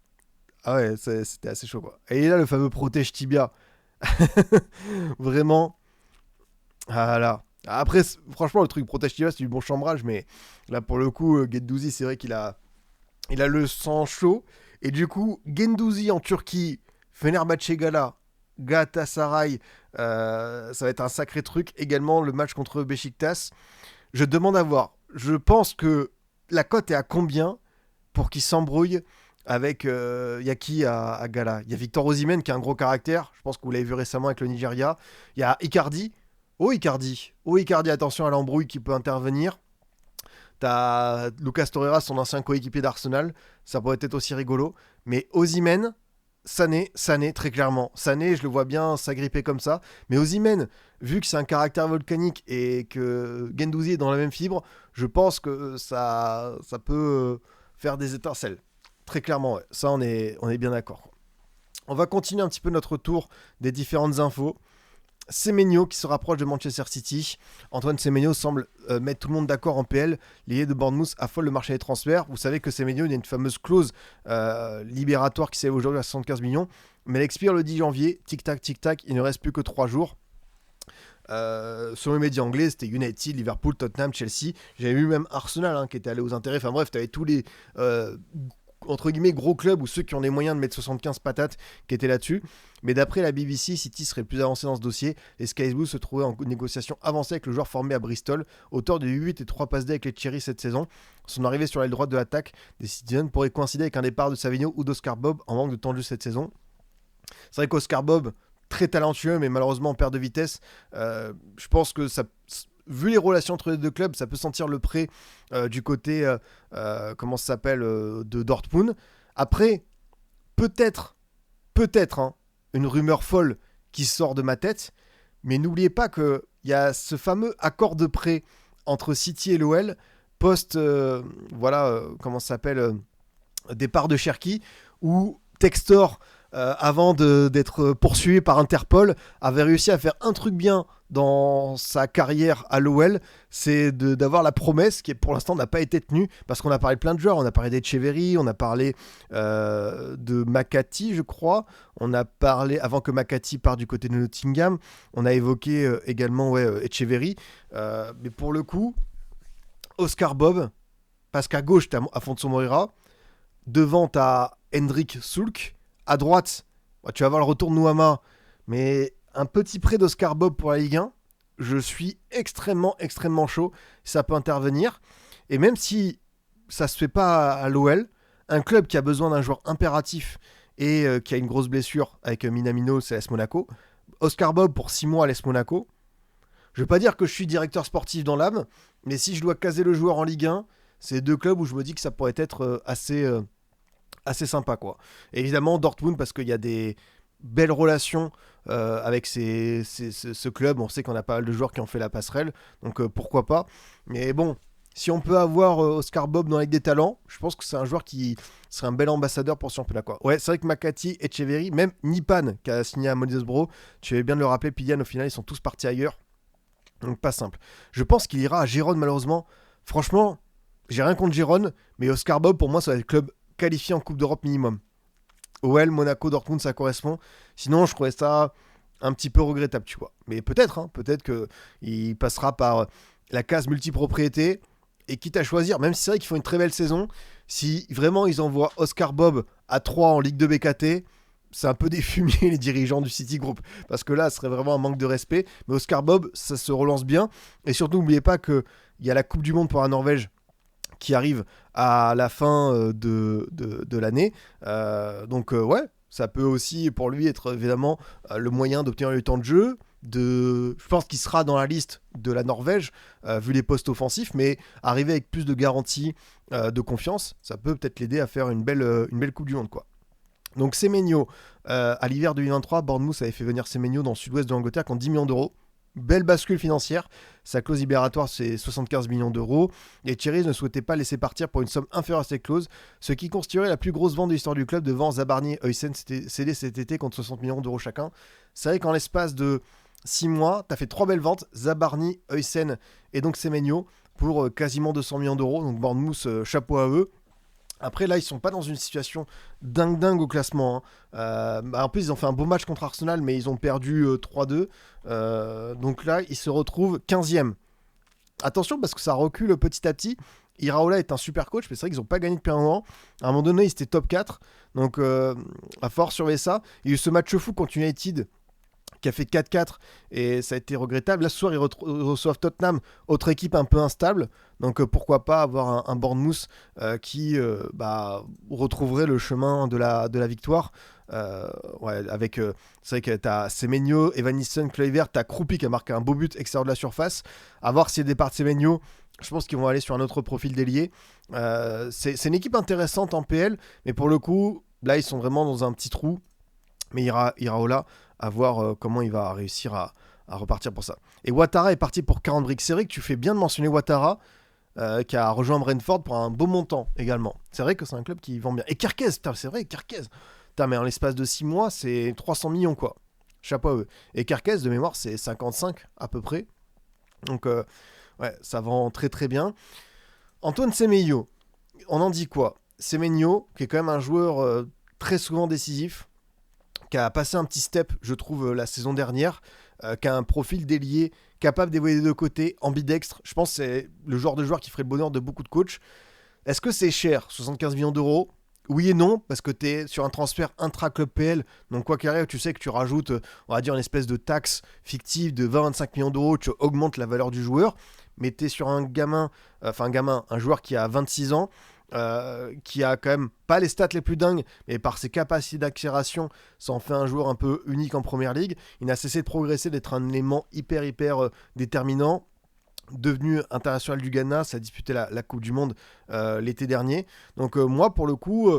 Ah ouais, c'était assez chaud, quoi. Et là, le fameux protège tibia. Vraiment. Ah là. Après, franchement, le truc protège tibia, c'est du bon chambrage. Mais là, pour le coup, Guendouzi, c'est vrai il a le sang chaud. Et du coup, Guendouzi en Turquie, Fenerbahçe Gala, Galatasaray, ça va être un sacré truc. Également, le match contre Beşiktaş. Je demande à voir. Je pense que la cote est à combien pour qu'il s'embrouille avec Yaki à Gala. Il y a Victor Osimhen qui a un gros caractère. Je pense que vous l'avez vu récemment avec le Nigeria. Il y a Icardi. Oh Icardi. Oh Icardi, attention à l'embrouille qui peut intervenir. T'as Lucas Torreira, son ancien coéquipier d'Arsenal. Ça pourrait être aussi rigolo. Mais Osimhen, Sané, très clairement. Sané, je le vois bien s'agripper comme ça. Mais Osimhen, vu que c'est un caractère volcanique et que Guendouzi est dans la même fibre, je pense que ça peut faire des étincelles. Très clairement, ouais. Ça, on est bien d'accord. On va continuer un petit peu notre tour des différentes infos. Semenyo qui se rapproche de Manchester City. Antoine Semenyo semble mettre tout le monde d'accord en PL. L'idée de Bournemouth affole le marché des transferts. Vous savez que Semenyo, il y a une fameuse clause libératoire qui s'élève aujourd'hui à 75 millions. Mais elle expire le 10 janvier. Tic-tac, tic-tac, il ne reste plus que 3 jours. Sur les médias anglais, c'était United, Liverpool, Tottenham, Chelsea. J'avais vu même Arsenal qui était allé aux intérêts. Enfin bref, tu avais tous les entre guillemets gros clubs ou ceux qui ont les moyens de mettre 75 patates qui étaient là-dessus. Mais d'après la BBC, City serait le plus avancé dans ce dossier. Les Sky Blues se trouvaient en négociation avancée avec le joueur formé à Bristol, auteur de 8 et 3 passes D avec les Cherries cette saison. Son arrivée sur l'aile droite de l'attaque des Citizens pourrait coïncider avec un départ de Savigno ou d'Oscar Bob en manque de temps de jeu cette saison. C'est vrai qu'Oscar Bob, très talentueux, mais malheureusement en perte de vitesse, je pense que ça... Vu les relations entre les deux clubs, ça peut sentir le prêt du côté, comment ça s'appelle, de Dortmund. Après, peut-être, une rumeur folle qui sort de ma tête, mais n'oubliez pas qu'il y a ce fameux accord de prêt entre City et l'OL, post, comment ça s'appelle, départ de Cherki, où Textor, avant d'être poursuivi par Interpol, avait réussi à faire un truc bien dans sa carrière à l'OL, c'est d'avoir la promesse qui pour l'instant n'a pas été tenue, parce qu'on a parlé de plein de joueurs, on a parlé d'Echeverry, on a parlé de Makati je crois, on a parlé avant que Makati parte du côté de Nottingham, on a évoqué également Echeverry, mais pour le coup Oscar Bob, parce qu'à gauche t'as Afonso Moreira, devant t'as Hendrik Sulk, à droite tu vas avoir le retour de Nuama, mais un petit prêt d'Oscar Bob pour la Ligue 1, je suis extrêmement chaud, ça peut intervenir. Et même si ça se fait pas à l'OL, un club qui a besoin d'un joueur impératif et qui a une grosse blessure avec Minamino, c'est l'AS Monaco, Oscar Bob pour 6 mois à l'AS Monaco, je veux pas dire que je suis directeur sportif dans l'âme, mais si je dois caser le joueur en Ligue 1, c'est deux clubs où je me dis que ça pourrait être assez sympa, quoi. Et évidemment Dortmund, parce qu'il y a des belle relation avec ce club. On sait qu'on a pas mal de joueurs qui ont fait la passerelle, donc pourquoi pas. Mais bon, si on peut avoir Oscar Bob dans la Ligue des Talents, je pense que c'est un joueur qui serait un bel ambassadeur pour ce championnat, quoi. Ouais, c'est vrai que Makati, Echeverry, même Nipan qui a signé à Middlesbrough, tu avais bien de le rappeler, Pilian, au final ils sont tous partis ailleurs, donc pas simple. Je pense qu'il ira à Gérone malheureusement. Franchement, j'ai rien contre Gérone, mais Oscar Bob pour moi ça va être le club qualifié en Coupe d'Europe minimum. OL, Monaco, Dortmund, ça correspond. Sinon, je trouvais ça un petit peu regrettable, tu vois. Mais peut-être qu'il passera par la case multipropriété. Et quitte à choisir, même si c'est vrai qu'ils font une très belle saison, si vraiment ils envoient Oscar Bob à 3 en Ligue 2 BKT, c'est un peu des fumiers les dirigeants du City Group. Parce que là, ce serait vraiment un manque de respect. Mais Oscar Bob, ça se relance bien. Et surtout, n'oubliez pas qu'il y a la Coupe du Monde pour la Norvège qui arrive à la fin de l'année. Donc ouais, ça peut aussi pour lui être évidemment le moyen d'obtenir du temps de jeu, Je pense qu'il sera dans la liste de la Norvège, vu les postes offensifs, mais arriver avec plus de garanties de confiance, ça peut peut-être l'aider à faire une belle Coupe du Monde, quoi. Donc Semenyo, à l'hiver 2023, Bournemouth avait fait venir Semenyo dans le sud-ouest de l'Angleterre contre 10 millions d'euros. Belle bascule financière. Sa clause libératoire, c'est 75 millions d'euros. Et Thierry ne souhaitait pas laisser partir pour une somme inférieure à cette clause, ce qui constituerait la plus grosse vente de l'histoire du club devant Zabarny et Huysen, cédé cet été contre 60 millions d'euros chacun. C'est vrai qu'en l'espace de 6 mois, tu as fait 3 belles ventes, Zabarny, Huysen et donc Semenyo, pour quasiment 200 millions d'euros. Donc Bournemouth, chapeau à eux. Après, là, ils sont pas dans une situation dingue au classement, hein. En plus, ils ont fait un beau match contre Arsenal, mais ils ont perdu 3-2. Donc là, ils se retrouvent 15e. Attention, parce que ça recule petit à petit. Iraola est un super coach, mais c'est vrai qu'ils n'ont pas gagné depuis un moment. À un moment donné, ils étaient top 4. Donc, à force surveiller ça. Il y a eu ce match fou contre United qui a fait 4-4 et ça a été regrettable. Là, ce soir, ils reçoivent Tottenham, autre équipe un peu instable. Donc, pourquoi pas avoir un Bournemouth qui retrouverait le chemin de la victoire. C'est vrai que t'as Semenyo, Evanisson, Kluivert, t'as Kroupi qui a marqué un beau but extérieur de la surface. À voir si le départ de Semenyo, je pense qu'ils vont aller sur un autre profil d'ailier. C'est une équipe intéressante en PL, mais pour le coup, là, ils sont vraiment dans un petit trou. Mais Iraola, à voir comment il va réussir à repartir pour ça. Et Ouattara est parti pour 40 briques. C'est vrai que tu fais bien de mentionner Ouattara, qui a rejoint Brentford pour un beau montant également. C'est vrai que c'est un club qui vend bien. Et Kerkez, c'est vrai, Kerkez. Mais en l'espace de 6 mois, c'est 300 millions, quoi. Chapeau à eux. Et Kerkez, de mémoire, c'est 55 à peu près. Donc, ça vend très très bien. Antoine Semenyo, on en dit quoi? Semenyo, qui est quand même un joueur très souvent décisif, qui a passé un petit step, je trouve, la saison dernière, qui a un profil d'ailier capable d'évoluer des deux côtés, ambidextre. Je pense que c'est le genre de joueur qui ferait le bonheur de beaucoup de coachs. Est-ce que c'est cher, 75 millions d'euros? Oui et non, parce que tu es sur un transfert intra-club PL, donc quoi qu'il arrive, tu sais que tu rajoutes, on va dire, une espèce de taxe fictive de 20-25 millions d'euros, tu augmentes la valeur du joueur, mais tu es sur un joueur qui a 26 ans, qui a quand même pas les stats les plus dingues, mais par ses capacités d'accélération, ça en fait un joueur un peu unique en première ligue. Il n'a cessé de progresser, d'être un élément hyper déterminant. Devenu international du Ghana, ça a disputé la Coupe du Monde l'été dernier. Donc moi, pour le coup,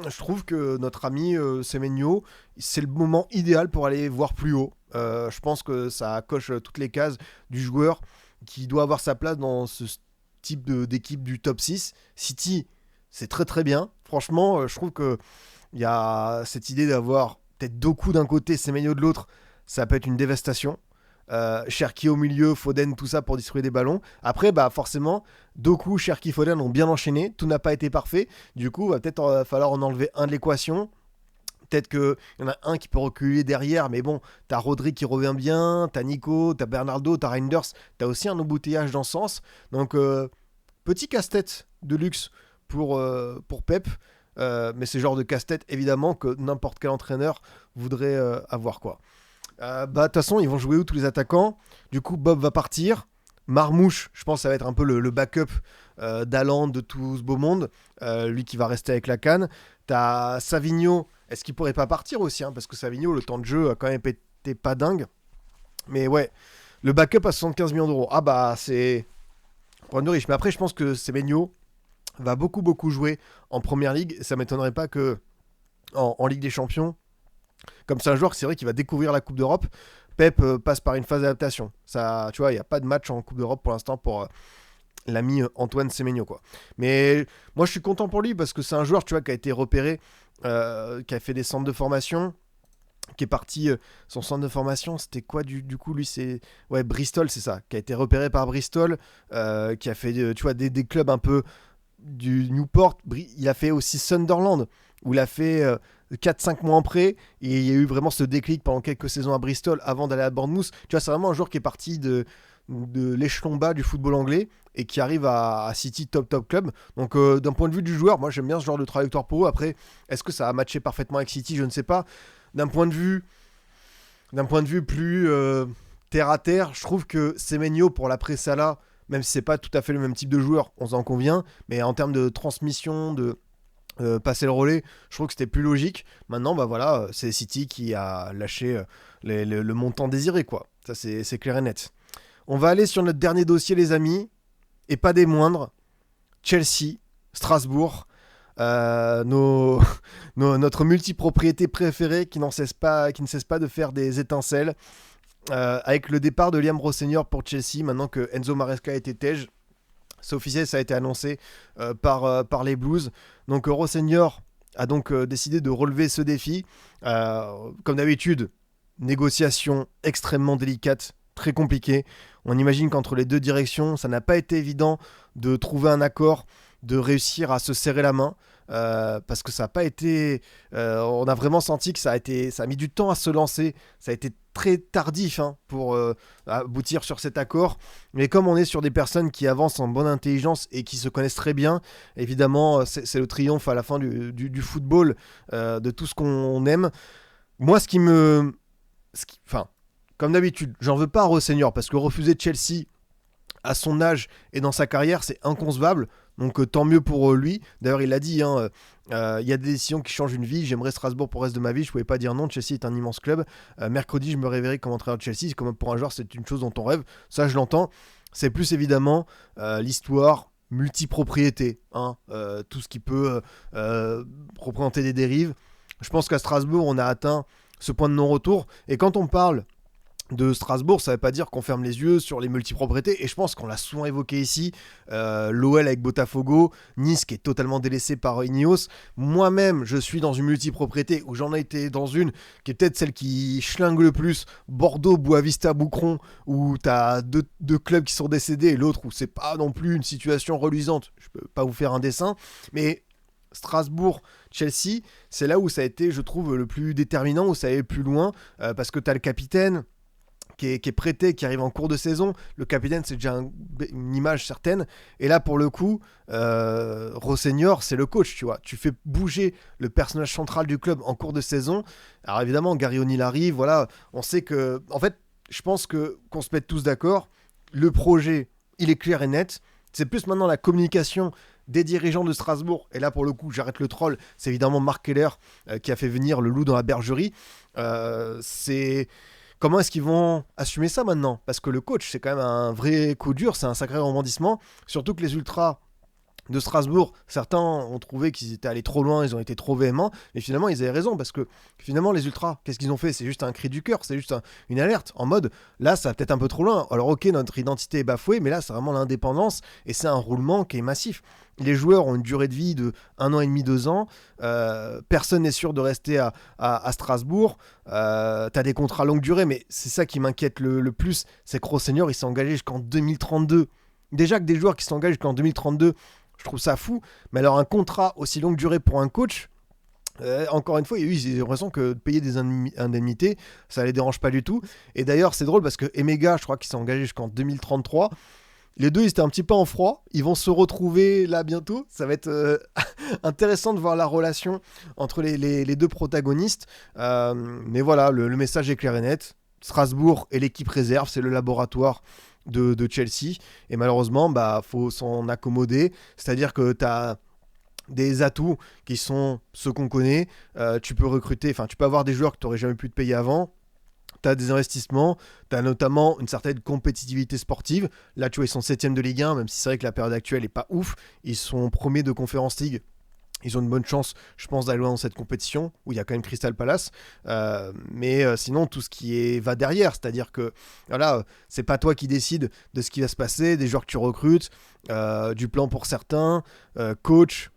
je trouve que notre ami Semenyo, c'est le moment idéal pour aller voir plus haut. Je pense que ça coche toutes les cases du joueur qui doit avoir sa place dans ce type d'équipe du top 6. City, c'est très très bien. Franchement, je trouve que il y a cette idée d'avoir peut-être Doku d'un côté, Semenyo de l'autre, ça peut être une dévastation. Cherki au milieu, Foden, tout ça pour distribuer des ballons. Après, forcément, Doku, Cherki, Foden ont bien enchaîné. Tout n'a pas été parfait. Du coup, va peut-être falloir en enlever un de l'équation. Peut-être qu'il y en a un qui peut reculer derrière, mais bon, t'as Rodri qui revient bien, t'as Nico, t'as Bernardo, t'as Reinders, t'as aussi un embouteillage dans ce sens. Donc, petit casse-tête de luxe pour Pep. Mais c'est le genre de casse-tête, évidemment, que n'importe quel entraîneur voudrait avoir, quoi. De toute façon, ils vont jouer où tous les attaquants? Du coup, Bob va partir. Marmouche, je pense que ça va être un peu le backup d'Haaland, de tout ce beau monde. Lui qui va rester avec la CAN. T'as Savigno. Est-ce qu'il pourrait pas partir aussi, hein? Parce que Savigno, le temps de jeu a quand même été pas dingue. Mais ouais, le backup à 75 millions d'euros. C'est point de riche. Mais après, je pense que Semenyo va beaucoup jouer en Première Ligue. Ça m'étonnerait pas que en Ligue des Champions, comme c'est un joueur, c'est vrai qu'il va découvrir la Coupe d'Europe. Pep passe par une phase d'adaptation. Ça, tu vois, il n'y a pas de match en Coupe d'Europe pour l'instant pour l'ami Antoine Semenyo, quoi. Mais moi, je suis content pour lui parce que c'est un joueur, tu vois, qui a été repéré, qui a fait des centres de formation, qui est parti. Son centre de formation, c'était quoi du coup, lui, c'est Bristol, c'est ça, qui a été repéré par Bristol, qui a fait, tu vois, des clubs un peu du Newport. Il a fait aussi Sunderland, où il a fait 4-5 mois en prêt, et il y a eu vraiment ce déclic pendant quelques saisons à Bristol avant d'aller à Bournemouth. Tu vois, c'est vraiment un joueur qui est parti de l'échelon bas du football anglais et qui arrive à City, top club. Donc d'un point de vue du joueur, moi j'aime bien ce genre de trajectoire pour eux. Après, est-ce que ça a matché parfaitement avec City? Je ne sais pas. D'un point de vue plus terre à terre, je trouve que Semenyo pour l'après-Salah, même si c'est pas tout à fait le même type de joueur, on s'en convient, mais en termes de transmission, passer le relais, je trouve que c'était plus logique. Maintenant, bah voilà, c'est City qui a lâché le montant désiré, quoi. Ça, c'est clair et net. On va aller sur notre dernier dossier, les amis, et pas des moindres. Chelsea, Strasbourg, euh, nos, notre multipropriété préférée qui ne cesse pas de faire des étincelles. Avec le départ de Liam Rosseigneur pour Chelsea, maintenant que Enzo Maresca est étège, c'est officiel, ça a été annoncé par les Blues. Donc Rosseigneur a donc décidé de relever ce défi. Comme d'habitude, négociation extrêmement délicate, très compliquée. On imagine qu'entre les deux directions, ça n'a pas été évident de trouver un accord, de réussir à se serrer la main. Parce que ça n'a pas été. On a vraiment senti que ça a mis du temps à se lancer. Ça a été très tardif pour aboutir sur cet accord. Mais comme on est sur des personnes qui avancent en bonne intelligence et qui se connaissent très bien, évidemment, c'est le triomphe à la fin du football, de tout ce qu'on aime. Moi, enfin, comme d'habitude, j'en veux pas à Rosseigneur parce que refuser Chelsea à son âge et dans sa carrière, c'est inconcevable. Donc tant mieux pour lui. D'ailleurs, il a dit, y a des décisions qui changent une vie. J'aimerais Strasbourg pour le reste de ma vie. Je pouvais pas dire non. Chelsea est un immense club. Mercredi, je me réveillerai comme entraîneur de Chelsea. Comme pour un joueur, c'est une chose dont on rêve. Ça, je l'entends. C'est plus évidemment l'histoire multipropriété. Tout ce qui peut représenter des dérives. Je pense qu'à Strasbourg, on a atteint ce point de non-retour. Et quand on parle de Strasbourg, ça ne veut pas dire qu'on ferme les yeux sur les multipropriétés, et je pense qu'on l'a souvent évoqué ici, l'OL avec Botafogo, Nice qui est totalement délaissé par Ineos. Moi-même, je suis dans une multipropriété où j'en ai été dans une qui est peut-être celle qui schlingue le plus, Bordeaux, Boavista, Boucron, où tu as deux clubs qui sont décédés, et l'autre où c'est pas non plus une situation reluisante. Je peux pas vous faire un dessin, mais Strasbourg, Chelsea, c'est là où ça a été, je trouve, le plus déterminant, où ça allait le plus loin, parce que tu as le capitaine qui est prêté, qui arrive en cours de saison. Le capitaine, c'est déjà une image certaine. Et là, pour le coup, Rosseigneur, c'est le coach, tu vois. Tu fais bouger le personnage central du club en cours de saison. Alors évidemment, Gary O'Neill arrive, voilà. On sait que... En fait, je pense qu'on se mette tous d'accord. Le projet, il est clair et net. C'est plus maintenant la communication des dirigeants de Strasbourg. Et là, pour le coup, j'arrête le troll. C'est évidemment Marc Keller qui a fait venir le loup dans la bergerie. Comment est-ce qu'ils vont assumer ça maintenant? Parce que le coach, c'est quand même un vrai coup dur, c'est un sacré rebondissement. Surtout que les ultras de Strasbourg, certains ont trouvé qu'ils étaient allés trop loin, ils ont été trop véhéments, mais finalement ils avaient raison, parce que finalement les ultras, qu'est-ce qu'ils ont fait? C'est juste un cri du cœur, c'est juste une alerte, en mode, là ça va peut-être un peu trop loin, alors ok, notre identité est bafouée, mais là c'est vraiment l'indépendance, et c'est un roulement qui est massif. Les joueurs ont une durée de vie de 1 an et demi, 2 ans, personne n'est sûr de rester à Strasbourg, t'as des contrats longue durée, mais c'est ça qui m'inquiète le plus, c'est que Rosseigneur il s'est engagé jusqu'en 2032. Déjà que des joueurs qui s'engagent jusqu'en 2032, je trouve ça fou. Mais alors un contrat aussi longue durée pour un coach, encore une fois, il y a eu l'impression que de payer des indemnités, ça les dérange pas du tout. Et d'ailleurs, c'est drôle parce que Emega, je crois qu'il s'est engagé jusqu'en 2033. Les deux, ils étaient un petit peu en froid. Ils vont se retrouver là bientôt. Ça va être intéressant de voir la relation entre les deux protagonistes. Mais voilà, le message est clair et net. Strasbourg et l'équipe réserve, c'est le laboratoire de Chelsea. Et malheureusement, faut s'en accommoder. C'est-à-dire que tu as des atouts qui sont ceux qu'on connaît. Tu peux recruter, tu peux avoir des joueurs que tu n'aurais jamais pu te payer avant. Tu as des investissements, tu as notamment une certaine compétitivité sportive. Là, tu vois, ils sont 7e de Ligue 1, même si c'est vrai que la période actuelle n'est pas ouf. Ils sont premiers de Conference League. Ils ont une bonne chance, je pense, d'aller loin dans cette compétition, où il y a quand même Crystal Palace. Mais sinon, tout ce qui va derrière, c'est-à-dire que voilà, c'est pas toi qui décides de ce qui va se passer, des joueurs que tu recrutes, du plan pour certains, coach,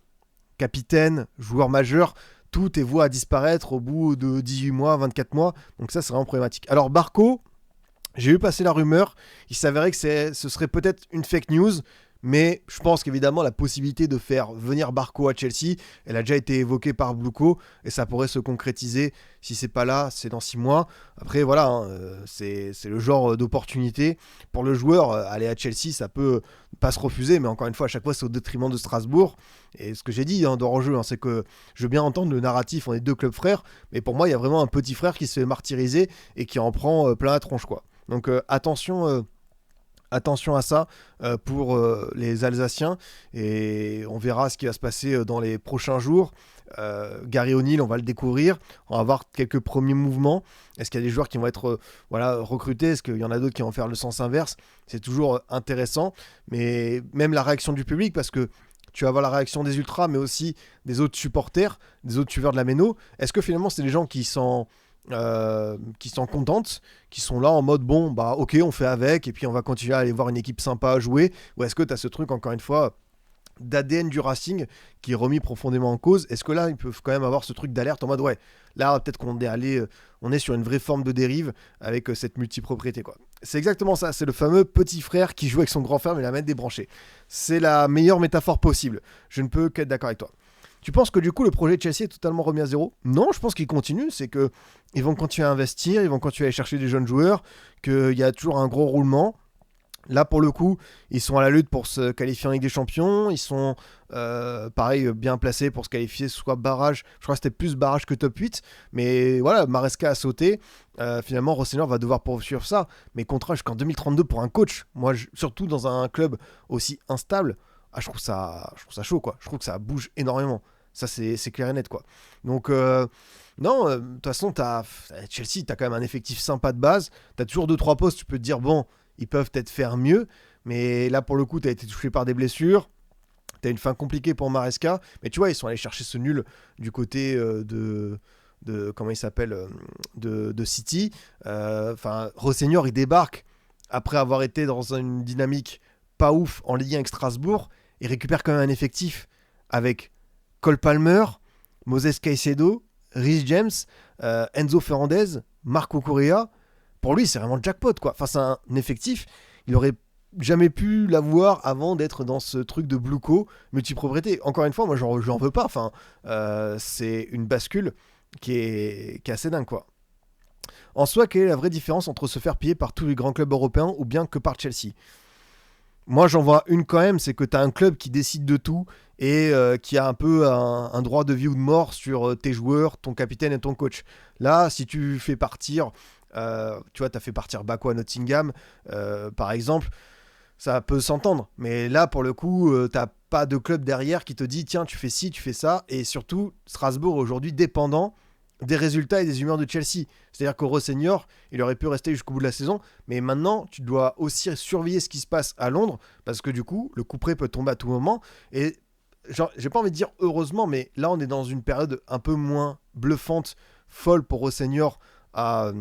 capitaine, joueur majeur, tout est voué à disparaître au bout de 18 mois, 24 mois. Donc ça, c'est vraiment problématique. Alors, Barco, j'ai vu passer la rumeur. Il s'avérait que ce serait peut-être une fake news. Mais je pense qu'évidemment, la possibilité de faire venir Barco à Chelsea, elle a déjà été évoquée par Bluco et ça pourrait se concrétiser. Si c'est pas là, c'est dans 6 mois. Après, voilà, c'est le genre d'opportunité. Pour le joueur, aller à Chelsea, ça peut pas se refuser, mais encore une fois, à chaque fois, c'est au détriment de Strasbourg. Et ce que j'ai dit dans Hors-jeu, c'est que je veux bien entendre le narratif, on est deux clubs frères, mais pour moi, il y a vraiment un petit frère qui se fait martyriser et qui en prend plein la tronche, quoi. Donc attention Attention à ça pour les Alsaciens, et on verra ce qui va se passer dans les prochains jours. Gary O'Neill, on va le découvrir, on va voir quelques premiers mouvements. Est-ce qu'il y a des joueurs qui vont être recrutés? Est-ce qu'il y en a d'autres qui vont faire le sens inverse? C'est toujours intéressant, mais même la réaction du public, parce que tu vas avoir la réaction des ultras, mais aussi des autres supporters, des autres suiveurs de la Méno. Est-ce que finalement c'est des gens qui sont contentes, qui sont là en mode bon bah ok, on fait avec et puis on va continuer à aller voir une équipe sympa à jouer, ou est-ce que tu as ce truc encore une fois d'ADN du Racing qui est remis profondément en cause? Est-ce que là ils peuvent quand même avoir ce truc d'alerte en mode ouais, là peut-être qu'on est allé on est sur une vraie forme de dérive avec cette multipropriété quoi. C'est exactement ça, c'est le fameux petit frère qui joue avec son grand frère mais la manette débranchée. C'est la meilleure métaphore possible, je ne peux qu'être d'accord avec toi. Tu penses que du coup le projet de Chelsea est totalement remis à zéro? Non, je pense qu'il continue, c'est que ils vont continuer à investir, ils vont continuer à aller chercher des jeunes joueurs, qu'il y a toujours un gros roulement. Là pour le coup, ils sont à la lutte pour se qualifier en Ligue des Champions, ils sont pareil bien placés pour se qualifier soit barrage, je crois que c'était plus barrage que top 8, mais voilà, Maresca a sauté, finalement Rosselló va devoir poursuivre ça, mais contrat jusqu'en 2032 pour un coach, moi surtout dans un club aussi instable, je trouve ça chaud quoi, je trouve que ça bouge énormément. Ça, c'est clair et net, quoi. Donc, non, de toute façon, Chelsea, t'as quand même un effectif sympa de base. T'as toujours 2-3 postes, tu peux te dire, bon, ils peuvent peut-être faire mieux. Mais là, pour le coup, t'as été touché par des blessures. T'as une fin compliquée pour Maresca. Mais tu vois, ils sont allés chercher ce nul du côté de comment il s'appelle de City. Rosselló, il débarque après avoir été dans une dynamique pas ouf en Ligue 1 avec Strasbourg. Il récupère quand même un effectif avec Cole Palmer, Moses Caicedo, Reece James, Enzo Fernandez, Marco Correa. Pour lui, c'est vraiment le jackpot, quoi. Enfin, c'est un effectif, il aurait jamais pu l'avoir avant d'être dans ce truc de Blueco, multipropriété. Encore une fois, moi, j'en veux pas. Enfin, c'est une bascule qui est assez dingue, quoi. En soi, quelle est la vraie différence entre se faire piller par tous les grands clubs européens ou bien que par Chelsea? Moi, j'en vois une quand même, c'est que tu as un club qui décide de tout et qui a un peu un droit de vie ou de mort sur tes joueurs, ton capitaine et ton coach. Là, si tu fais partir, tu vois, tu as fait partir Bako à Nottingham, par exemple, ça peut s'entendre. Mais là, pour le coup, t'as pas de club derrière qui te dit, tiens, tu fais ci, tu fais ça. Et surtout, Strasbourg est aujourd'hui dépendant des résultats et des humeurs de Chelsea. C'est-à-dire qu'au Rosselló, il aurait pu rester jusqu'au bout de la saison, mais maintenant, tu dois aussi surveiller ce qui se passe à Londres, parce que du coup, le couperet peut tomber à tout moment, et genre, j'ai pas envie de dire heureusement, mais là, on est dans une période un peu moins bluffante, folle pour Rosselló à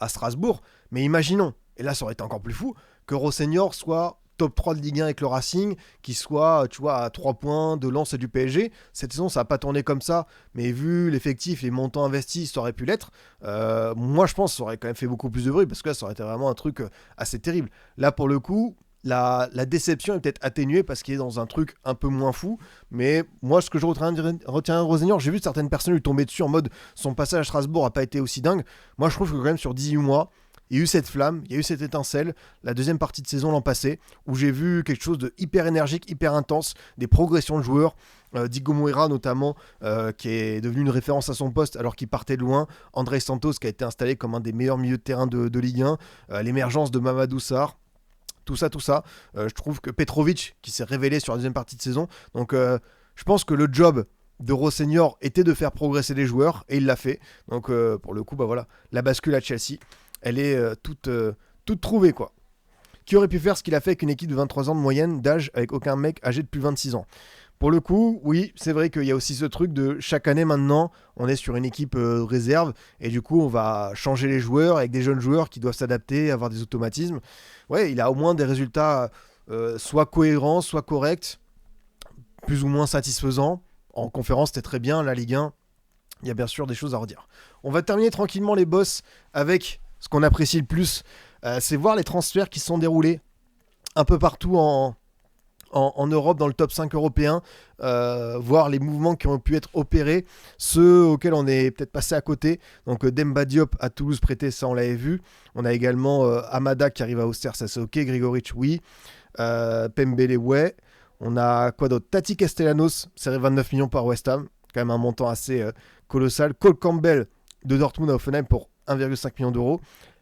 Strasbourg, mais imaginons, et là, ça aurait été encore plus fou, que Rosselló soit top 3 de Ligue 1 avec le Racing, qui soit, tu vois, à 3 points de Lens et du PSG. Cette saison, ça n'a pas tourné comme ça, mais vu l'effectif, les montants investis, ça aurait pu l'être. Moi, je pense que ça aurait quand même fait beaucoup plus de bruit, parce que là, ça aurait été vraiment un truc assez terrible. Là, pour le coup, la déception est peut-être atténuée parce qu'il est dans un truc un peu moins fou, mais moi, ce que je retiens de Rosselló, j'ai vu certaines personnes lui tomber dessus en mode son passage à Strasbourg n'a pas été aussi dingue. Moi, je trouve que quand même sur 18 mois, il y a eu cette flamme, il y a eu cette étincelle, la deuxième partie de saison l'an passé, où j'ai vu quelque chose de hyper énergique, hyper intense, des progressions de joueurs, Diego Moreira notamment, qui est devenu une référence à son poste alors qu'il partait de loin, André Santos qui a été installé comme un des meilleurs milieux de terrain de Ligue 1, l'émergence de Mamadou Sarr, tout ça, je trouve que Petrovic qui s'est révélé sur la deuxième partie de saison, donc je pense que le job de Rosselló était de faire progresser les joueurs, et il l'a fait, donc pour le coup, bah voilà, la bascule à Chelsea, elle est toute trouvée, quoi. Qui aurait pu faire ce qu'il a fait avec une équipe de 23 ans de moyenne d'âge avec aucun mec âgé de plus de 26 ans? Pour le coup, oui, c'est vrai qu'il y a aussi ce truc de chaque année maintenant, on est sur une équipe réserve et du coup, on va changer les joueurs avec des jeunes joueurs qui doivent s'adapter, avoir des automatismes. Ouais, il a au moins des résultats soit cohérents, soit corrects, plus ou moins satisfaisants. En conférence, c'était très bien, la Ligue 1, il y a bien sûr des choses à redire. On va terminer tranquillement les boss avec ce qu'on apprécie le plus, c'est voir les transferts qui se sont déroulés un peu partout en Europe, dans le top 5 européen, voir les mouvements qui ont pu être opérés, ceux auxquels on est peut-être passé à côté. Donc Demba Diop à Toulouse prêté, ça on l'avait vu. On a également Amada qui arrive à Auxerre, ça c'est ok. Grigoric, oui. Pembele, ouais. On a quoi d'autre? Tati Castellanos, serré 29 millions par West Ham, quand même un montant assez colossal. Cole Campbell de Dortmund à Offenheim pour 1,5 million d'euros.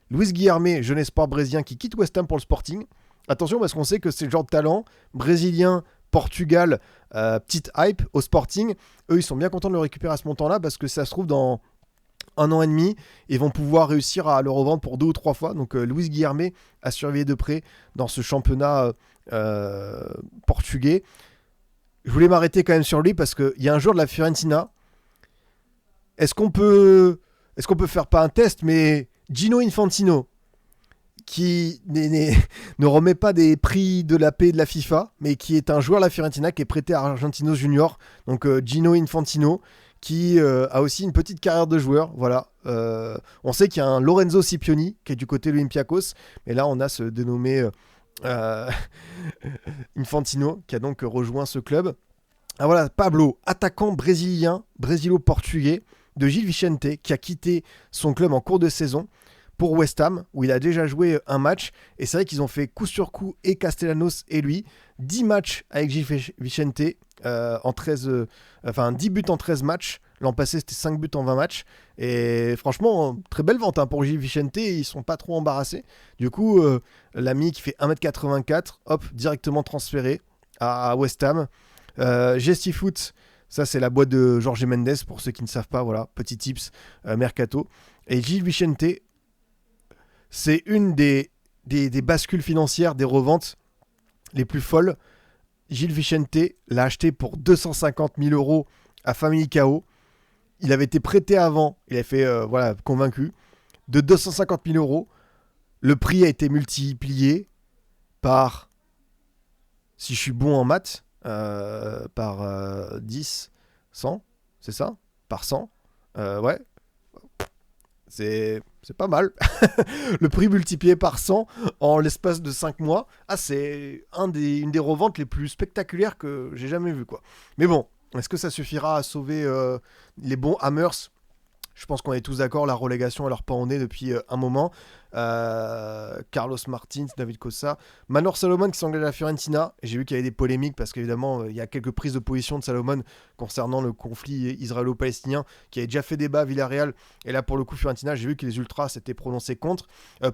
Luis Guilherme, jeune espoir brésilien qui quitte West Ham pour le Sporting. Attention, parce qu'on sait que c'est le genre de talent brésilien, Portugal, petite hype au Sporting. Eux, ils sont bien contents de le récupérer à ce montant-là parce que ça se trouve dans 1 an et demi, ils vont pouvoir réussir à le revendre pour 2 ou 3 fois. Donc Luis Guilherme a surveillé de près dans ce championnat portugais. Je voulais m'arrêter quand même sur lui parce qu'il y a un joueur de la Fiorentina. Est-ce qu'on peut faire pas un test, mais Gino Infantino, qui ne remet pas des prix de la paix de la FIFA, mais qui est un joueur de la Fiorentina qui est prêté à Argentinos Junior. Donc Gino Infantino, qui a aussi une petite carrière de joueur. Voilà. On sait qu'il y a un Lorenzo Scipioni qui est du côté de l'Olympiakos, mais là on a ce dénommé Infantino qui a donc rejoint ce club. Ah voilà, Pablo, attaquant brésilien, brésilo-portugais de Gil Vicente, qui a quitté son club en cours de saison pour West Ham, où il a déjà joué un match. Et c'est vrai qu'ils ont fait coup sur coup, et Castellanos et lui, 10 matchs avec Gil Vicente, 10 buts en 13 matchs. L'an passé, c'était 5 buts en 20 matchs. Et franchement, très belle vente pour Gil Vicente. Ils sont pas trop embarrassés. Du coup, l'ami qui fait 1m84, hop, directement transféré à West Ham. Gestifoot, ça c'est la boîte de Jorge Mendes, pour ceux qui ne savent pas, voilà, petit tips, Mercato. Et Gil Vicente, c'est une des bascules financières, des reventes les plus folles. Gil Vicente l'a acheté pour 250 000 euros à Famalicão. Il avait été prêté avant, il avait fait convaincu, de 250 000 euros. Le prix a été multiplié par, si je suis bon en maths, par 10, 100, c'est ça? Par 100, ouais. C'est pas mal. Le prix multiplié par 100 en l'espace de 5 mois. Ah, c'est une des reventes les plus spectaculaires que j'ai jamais vues, quoi. Mais bon, est-ce que ça suffira à sauver les bons Hammers? Je pense qu'on est tous d'accord, la relégation, elle leur pend au nez depuis un moment. Carlos Martins, David Cossa, Manor Salomon qui s'engage à la Fiorentina. Et j'ai vu qu'il y avait des polémiques parce qu'évidemment, il y a quelques prises de position de Salomon concernant le conflit israélo-palestinien qui avait déjà fait débat à Villarreal. Et là, pour le coup, Fiorentina, j'ai vu que les Ultras s'étaient prononcés contre.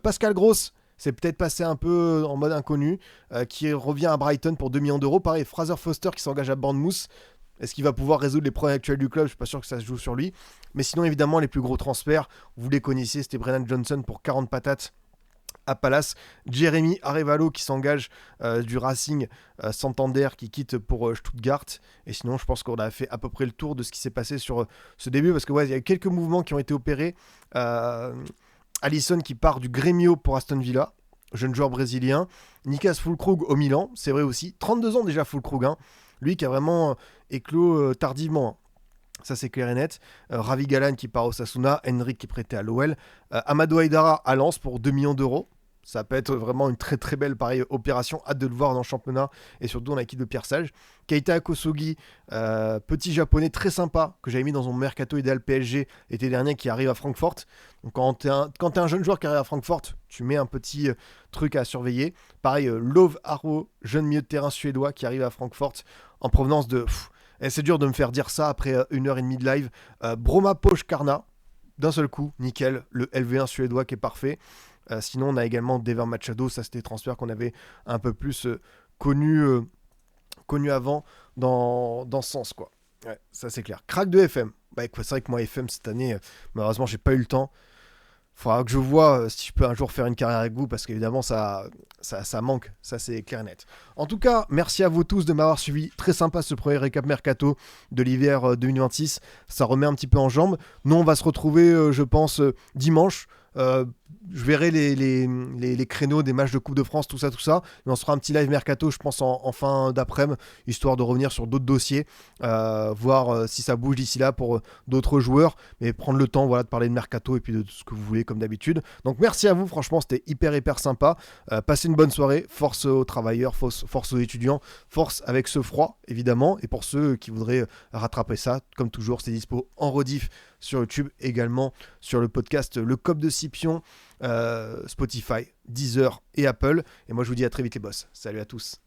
Pascal Gross, c'est peut-être passé un peu en mode inconnu, qui revient à Brighton pour 2 millions d'euros. Pareil, Fraser Foster qui s'engage à Bournemouth. Est-ce qu'il va pouvoir résoudre les problèmes actuels du club? Je suis pas sûr que ça se joue sur lui. Mais sinon, évidemment, les plus gros transferts, vous les connaissiez, c'était Brennan Johnson pour 40 patates à Palace. Jeremy Arevalo qui s'engage du Racing Santander, qui quitte pour Stuttgart. Et sinon, je pense qu'on a fait à peu près le tour de ce qui s'est passé sur ce début. Parce que il y a quelques mouvements qui ont été opérés. Alisson qui part du Grêmio pour Aston Villa, jeune joueur brésilien. Nicolas Füllkrug au Milan, c'est vrai aussi. 32 ans déjà Füllkrug, hein. Lui qui a vraiment éclos tardivement. Ça c'est clair et net. Ravi Galan qui part au Sasuna. Henrik qui est prêté à l'OL. Amadou Haïdara à Lens pour 2 millions d'euros. Ça peut être vraiment une très très belle opération. Hâte de le voir dans le championnat et surtout dans l'équipe de Pierre Sage. Keita Akosogi, petit japonais très sympa que j'avais mis dans mon mercato idéal PSG l'été dernier, qui arrive à Francfort. Donc quand t'es un jeune joueur qui arrive à Francfort, tu mets un petit truc à surveiller. Pareil, Love Haro, jeune milieu de terrain suédois qui arrive à Francfort en provenance de... Et c'est dur de me faire dire ça après 1h30 de live. Broma Pochkarna, d'un seul coup, nickel. Le LV1 suédois qui est parfait. Sinon, on a également Dever Machado. Ça, c'était des transferts qu'on avait un peu plus connus avant dans ce sens, quoi. Ouais, ça, c'est clair. Crack de FM. C'est vrai que moi, FM, cette année, malheureusement, j'ai pas eu le temps. Faudra que je vois si je peux un jour faire une carrière avec vous, parce qu'évidemment ça manque, ça c'est clair et net. En tout cas, merci à vous tous de m'avoir suivi. Très sympa ce premier récap mercato de l'hiver 2026. Ça remet un petit peu en jambes. Nous, on va se retrouver, je pense, dimanche. Je verrai les créneaux des matchs de Coupe de France, tout ça. Et on se fera un petit live mercato, je pense, en fin d'après-midi, histoire de revenir sur d'autres dossiers, voir si ça bouge d'ici là pour d'autres joueurs, mais prendre le temps, voilà, de parler de mercato et puis de tout ce que vous voulez comme d'habitude. Donc merci à vous, franchement, c'était hyper sympa. Passez une bonne soirée, force aux travailleurs, force aux étudiants, force avec ce froid, évidemment. Et pour ceux qui voudraient rattraper ça, comme toujours, c'est dispo en rediff sur YouTube, également sur le podcast Le Cop de Scipion, Spotify, Deezer et Apple. Et moi je vous dis à très vite les boss. Salut à tous.